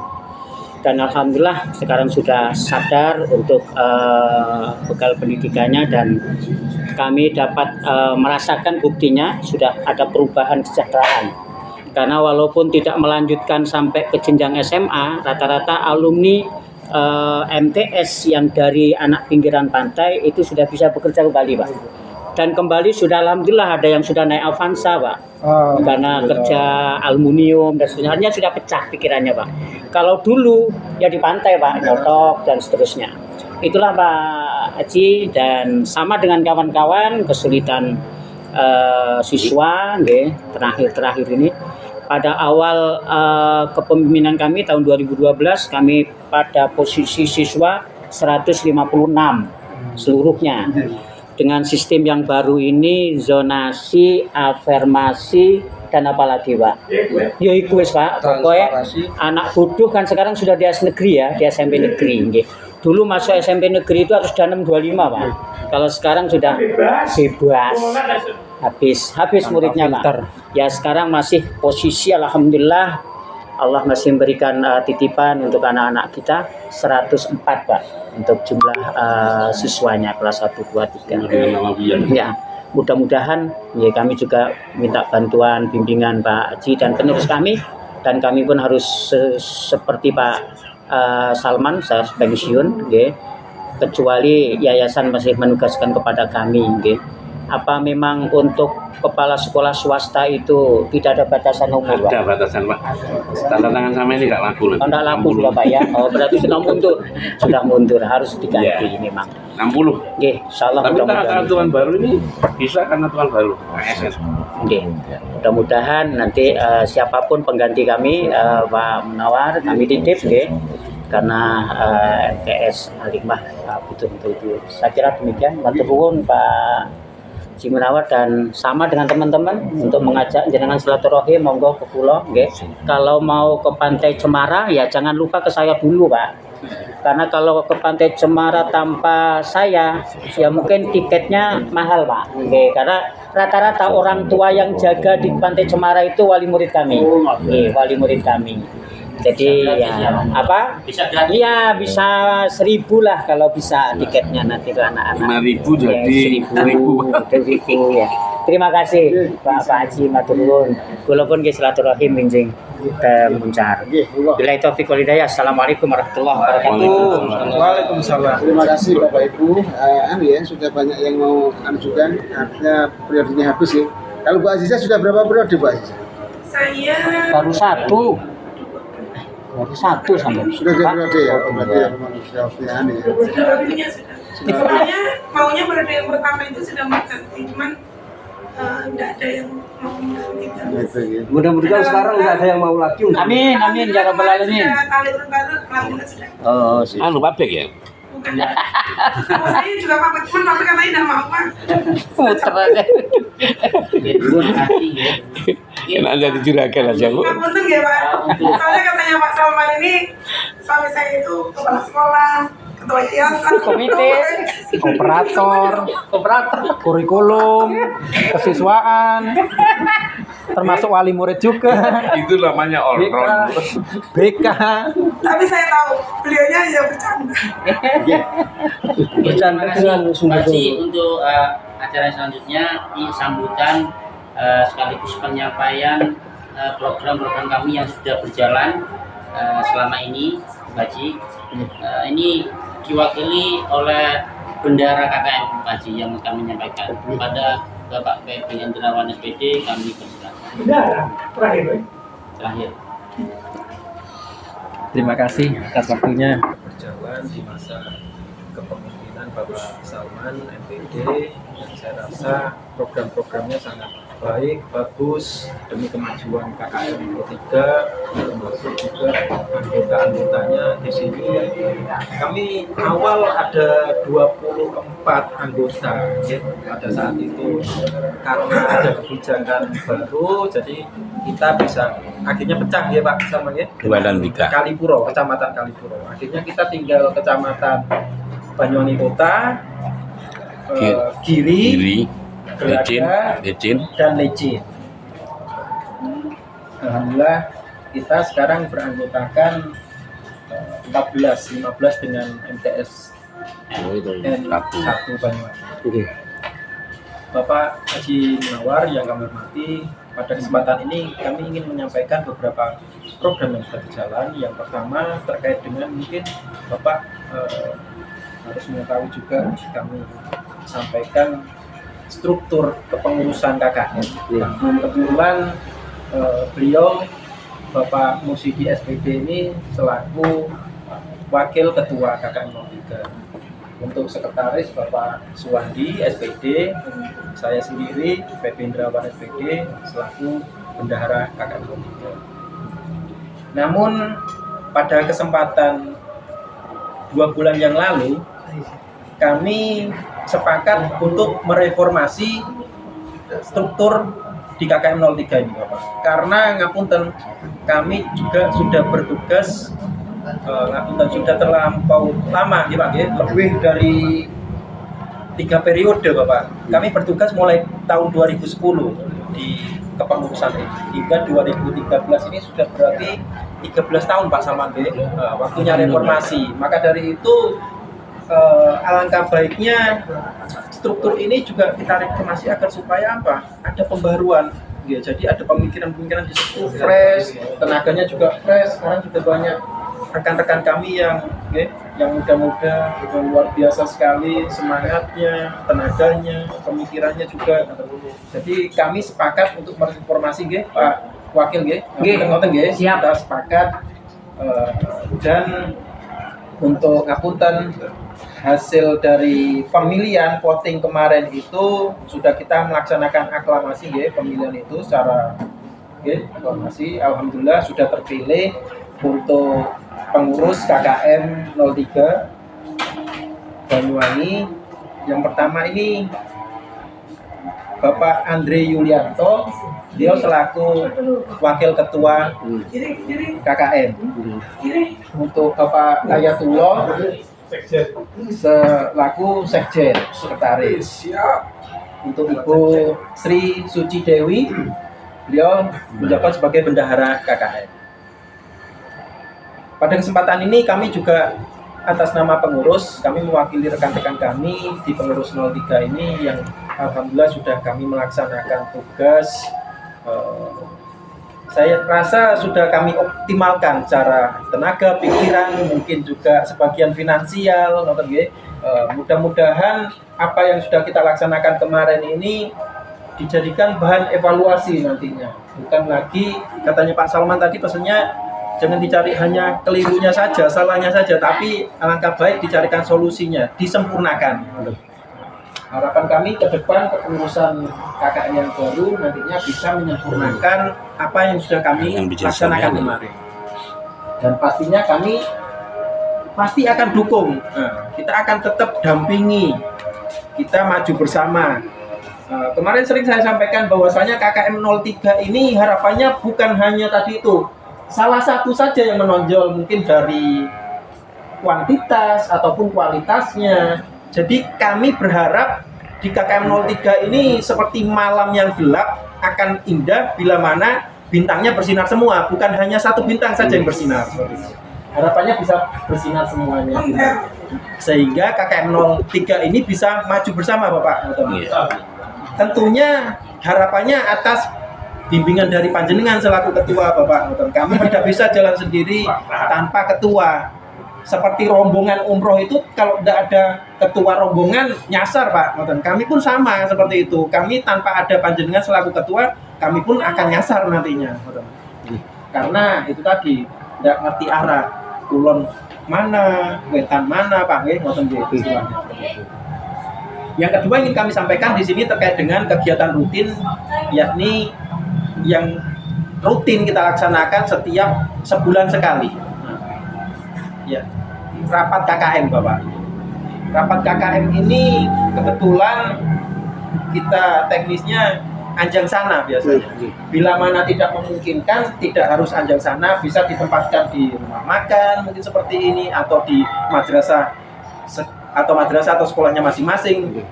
dan alhamdulillah sekarang sudah sadar untuk bekal pendidikannya dan kami dapat merasakan buktinya sudah ada perubahan kesejahteraan. Karena walaupun tidak melanjutkan sampai ke jenjang SMA, rata-rata alumni MTS yang dari anak pinggiran pantai itu sudah bisa bekerja kembali, Pak. Dan kembali sudah alhamdulillah ada yang sudah naik Avanza, Pak. Karena kerja aluminium dan sebenarnya sudah pecah pikirannya, Pak. Kalau dulu ya di pantai, Pak, nyotok dan seterusnya. Itulah Pak Haji, dan sama dengan kawan-kawan kesulitan siswa, terakhir ini. Pada awal kepemimpinan kami tahun 2012 kami pada posisi siswa 156 seluruhnya. Dengan sistem yang baru ini zonasi, afirmasi dan apalagi Pak? Ya iku wis Pak. Pokoknya anak bodoh kan sekarang sudah di negeri ya, di SMP negeri. Dulu masuk SMP negeri itu harus danam 25 Pak. Kalau sekarang sudah bebas. Habis muridnya Pak. Ya sekarang masih posisi alhamdulillah Allah masih memberikan titipan untuk anak-anak kita 104 Pak untuk jumlah siswanya kelas 1, 2, 3. Ya, mudah-mudahan ya kami juga minta bantuan bimbingan Pak Haji dan penerus kami, dan kami pun harus seperti Pak Salman, saya pensiun, kecuali yayasan masih menugaskan kepada kami. Apa memang untuk kepala sekolah swasta itu tidak ada batasan umur, Pak? Ada batasan, Pak. Tanda tangan sama ini nggak laku. Nggak laku sudah, Pak ya. Oh, berarti sudah mundur, harus diganti memang. 60. Nggih, insyaallah. Tapi aturan baru ini bisa karena aturan baru ASN. Nggih. Mudah-mudahan nanti siapapun pengganti kami, Pak Munawar, kami titip, karena MTS Al-Hikmah betul-betul itu. Saya kira demikian. Matur nuwun Pak Haji Munawar, dan sama dengan teman-teman untuk mengajak jenengan silaturahim monggo ke pulau, Kalau mau ke Pantai Cemara ya jangan lupa ke saya dulu, Pak. Karena kalau ke Pantai Cemara tanpa saya, ya mungkin tiketnya mahal, Pak. Oke, karena rata-rata orang tua yang jaga di Pantai Cemara itu wali murid kami. Oke, wali murid kami. Jadi ya apa? Iya bisa 1.000 lah kalau bisa tiketnya nanti ke anak-anak. 5.000 jadi 1.000 ya. Terima kasih Pak Haji matur nuwun. Kula pun nggih silaturahim njing Muncar. Bila taufik wal hidayah. Assalamualaikum warahmatullahi wabarakatuh. Waalaikumsalam. Terima kasih Bapak Ibu. Ya sudah banyak yang mau ajukan, artinya periodenya habis ya. Kalau Bu Aziza sudah berapa periode Bu Aziza? Saya Baru satu sampai. Sudah dua periode ya. Berarti memang sudah pilihan ya. sudah waktunya sudah. Sebenarnya maunya periode yang pertama itu sudah mengganti, cuman tidak ada yang mau menggantikan. Mudah-mudahan sekarang nggak ada yang mau lagi. Amin, amin, ya rabbal alamin. Oh, anu pabrik ya? Bukan. Saya juga pamit, cuman pamit katanya tidak mau Pak. Puter aja. Enak jadi juragan aja Bu. Ngapunten ya Pak. Soalnya katanya Pak Salman ini suami saya itu kepala sekolah, ketua yayasan, Komite, operator, kurikulum, kesiswaan, termasuk wali murid juga. Itu namanya all round. BK. Tapi saya tahu beliaunya ya bercanda. Bercanda dengan Masih untuk acara selanjutnya ini sambutan sekaligus penyampaian program-program kami yang sudah berjalan selama ini, Haji. Ini diwakili oleh bendara KKM Haji yang akan menyampaikan kepada Bapak PB Hendrawan SPD. Kami persilakan. Terakhir. Terima kasih atas waktunya. Berjalan di masa kepemimpinan Bapak Salman MPD, yang saya rasa program-programnya sangat baik, bagus demi kemajuan KKM 3, termasuk juga anggota-anggotanya di sini. Kami awal ada 24 anggota ya, pada saat itu, karena ada kebijakan baru, jadi kita bisa akhirnya pecah ya Pak Salman ya. 2 dan 3. Kalipuro, kecamatan Kalipuro. Akhirnya kita tinggal kecamatan Banyuwangi Kota, Giri, Lecin, dan Lecin. Alhamdulillah kita sekarang beranggotakan 15 dengan MTS N1 Banyuwangi. Bapak Haji Munawar yang kami hormati, pada kesempatan ini kami ingin menyampaikan beberapa program yang sudah berjalan. Yang pertama terkait dengan mungkin Bapak harus mengetahui juga, kami sampaikan struktur kepengurusan KKN. Kebetulan beliau Bapak Musyidi SPD ini selaku wakil ketua KKN 03. Untuk sekretaris Bapak Suwandi SPD, saya sendiri PB Hendrawan SPD selaku bendahara KKN 03. Namun pada kesempatan 2 bulan yang lalu kami sepakat untuk mereformasi struktur di KKM 03 ini Bapak. Karena ngapunten kami juga sudah bertugas ngapunten sudah terlampau lama ya Pak, lebih dari 3 periode Bapak. Kami bertugas mulai tahun 2010 di kepengurusan ini hingga 2013 ini sudah berarti 13 tahun Pak Salman waktunya reformasi. Maka dari itu alangkah baiknya struktur ini juga kita reformasi agar supaya apa? Ada pembaruan. Ya, jadi ada pemikiran-pemikiran di situ fresh, tenaganya juga fresh. Sekarang juga banyak rekan-rekan kami yang muda-muda, yang luar biasa sekali semangatnya, tenaganya, pemikirannya juga. Jadi kami sepakat untuk mereformasi Pak Wakil kita sepakat dan untuk ngapunten hasil dari pemilihan voting kemarin itu sudah kita melaksanakan aklamasi pemilihan itu secara aklamasi. Alhamdulillah sudah terpilih untuk pengurus KKM 03 Banyuwangi. Yang pertama ini Bapak Andre Yulianto, beliau selaku Wakil Ketua KKN. Untuk Bapak Ayatullah selaku Sekjen, Sekretaris. Untuk Ibu Sri Suci Dewi, beliau menjabat sebagai Bendahara KKN. Pada kesempatan ini kami juga atas nama pengurus, kami mewakili rekan-rekan kami di pengurus 03 ini yang alhamdulillah sudah kami melaksanakan tugas. Saya rasa sudah kami optimalkan secara tenaga, pikiran, mungkin juga sebagian finansial. Mudah-mudahan apa yang sudah kita laksanakan kemarin ini dijadikan bahan evaluasi nantinya. Bukan lagi, katanya Pak Salman tadi pesannya, jangan dicari hanya kelirunya saja, salahnya saja, tapi alangkah baik dicarikan solusinya, disempurnakan. Harapan kami ke depan kepengurusan KKN yang baru nantinya bisa menyempurnakan apa yang sudah kami laksanakan kemarin. Dan pastinya kami pasti akan dukung. Kita akan tetap dampingi, kita maju bersama. Kemarin sering saya sampaikan bahwasanya KKN 03 ini harapannya bukan hanya tadi itu, salah satu saja yang menonjol mungkin dari kuantitas ataupun kualitasnya. Jadi kami berharap di KKN 03 ini seperti malam yang gelap akan indah bila mana bintangnya bersinar semua, bukan hanya satu bintang saja yang bersinar. Harapannya bisa bersinar semuanya. Sehingga KKN 03 ini bisa maju bersama, Bapak. Tentunya harapannya atas bimbingan dari panjenengan selaku ketua, Bapak. Kami tidak bisa jalan sendiri tanpa ketua. Seperti rombongan umroh itu kalau tidak ada ketua rombongan nyasar, Pak. Kami pun sama seperti itu. Kami tanpa ada panjenengan selaku ketua, kami pun akan nyasar nantinya. Karena itu tadi tidak ngerti arah, kulon mana, wetan mana, Pak. Yang kedua ingin kami sampaikan di sini terkait dengan kegiatan rutin, yakni yang rutin kita laksanakan setiap sebulan sekali. Ya, rapat KKN, Bapak. Rapat KKN ini kebetulan kita teknisnya anjang sana biasanya. Bila mana tidak memungkinkan, tidak harus anjang sana, bisa ditempatkan di rumah makan mungkin seperti ini, atau di madrasah atau sekolahnya masing-masing.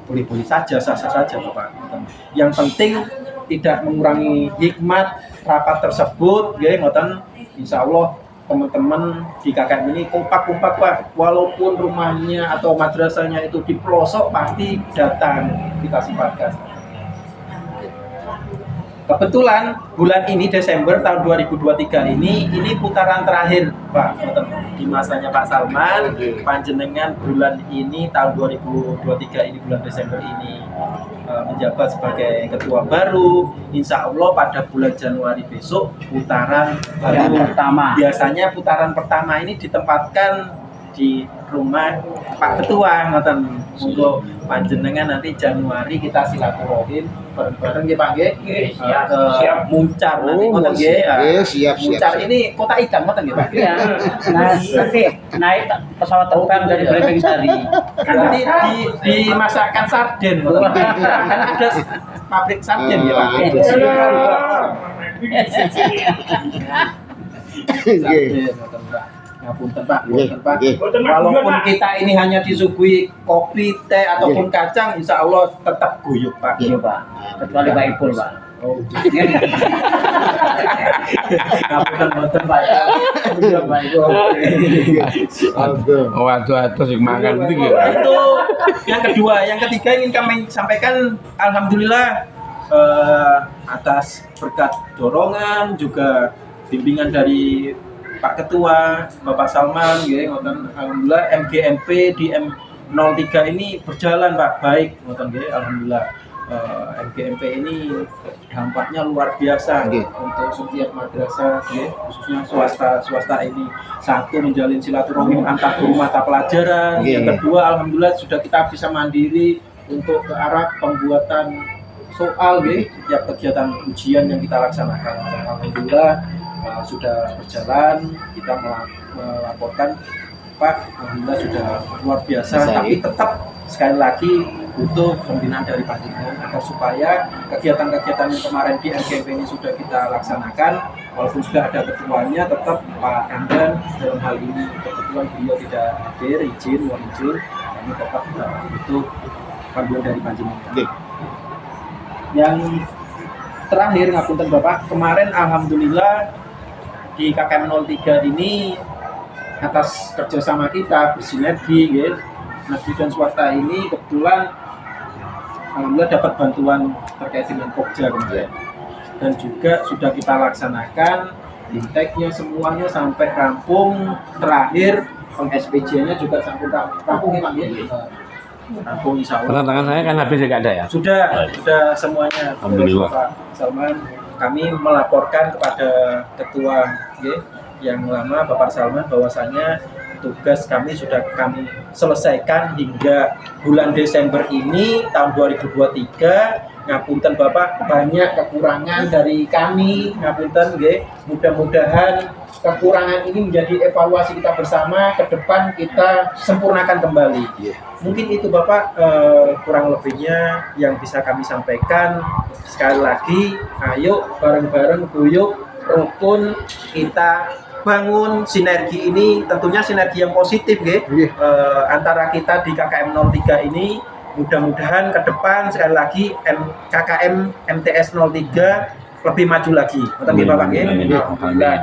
Boleh-boleh saja, sah-sah saja, Bapak. Yang penting tidak mengurangi hikmat rapat tersebut, ya, insya Allah teman-teman di KKN ini kompak-kompak, Pak. Walaupun rumahnya atau madrasahnya itu di pelosok, pasti datang kita sifatkan. Kebetulan bulan ini Desember tahun 2023 ini putaran terakhir, Pak, di masanya Pak Salman. Panjenengan bulan ini tahun 2023 ini bulan Desember ini menjabat sebagai ketua baru. Insya Allah pada bulan Januari besok putaran baru pertama. Biasanya putaran pertama ini ditempatkan di rumah Pak Ketua, monggo panjenengan nanti Januari kita silaturahim bareng-bareng ya, Pak nggih. Siap. Muncar nanti ngoten nggih. Siap. Muncar ini Kota Ikan ngoten nggih, Pak. Iya. Nah, nanti naik pesawat terbang dari Brembeng Sari. Nanti dimasakkan sarden ngoten. Kan ada pabrik sarden ya, Pak. Ngapunten, Pak. Walaupun kita ini hanya disuguhi kopi, teh ataupun kacang, insya Allah tetap guyup, Pak. Iya, Pak. Kecuali Pak Ipul, Pak. Ngapunten, Pak. Waduh, sing makan itu. Itu yang kedua. Yang ketiga ingin kami sampaikan, alhamdulillah atas berkat dorongan juga bimbingan dari Pak Ketua, Bapak Salman, alhamdulillah MGMP di M03 ini berjalan, Pak, baik, alhamdulillah. MGMP ini dampaknya luar biasa untuk setiap madrasah, khususnya swasta ini. Satu, menjalin silaturahim antar guru mata pelajaran. Yang kedua, alhamdulillah sudah kita bisa mandiri untuk ke arah pembuatan soal, setiap kegiatan ujian yang kita laksanakan. Alhamdulillah sudah berjalan, kita melaporkan, Pak, alhamdulillah sudah luar biasa, tapi tetap sekali lagi butuh pembinaan dari Panjenengan agar supaya kegiatan-kegiatan yang kemarin di LKMP ini sudah kita laksanakan, walaupun sudah ada ketuanya, tetap Pak Kamdan dalam hal ini kebetulan beliau tidak hadir, mohon izin, kami tetap butuh panduan dari Panjenengan. Yang terakhir, ngapunten Bapak, kemarin alhamdulillah di KKM 03 ini atas kerjasama kita bersinergi, negeri dan swasta ini kebetulan alhamdulillah dapat bantuan terkait dengan Pokja kemarin, dan juga sudah kita laksanakan inteknya semuanya sampai rampung. Terakhir peng-SPJ-nya juga sampai rampung ya Pak ya? Rampung insya Allah. Tangan saya kan habis nggak ada ya? Sudah semuanya. Alhamdulillah. Pak Salman, kami melaporkan kepada ketua yang lama Bapak Salman bahwasanya tugas kami sudah kami selesaikan hingga bulan Desember ini tahun 2023. Ngapunten Bapak, banyak kekurangan dari kami, ngapunten nggih. Mudah-mudahan kekurangan ini menjadi evaluasi kita bersama, ke depan kita sempurnakan kembali. Mungkin itu Bapak kurang lebihnya yang bisa kami sampaikan. Sekali lagi, ayo bareng-bareng guyup rukun kita bangun sinergi ini, tentunya sinergi yang positif antara kita di KKM 03 ini. Mudah-mudahan ke depan sekali lagi KKM MTS 03 lebih maju lagi. Bapak. Alhamdulillah.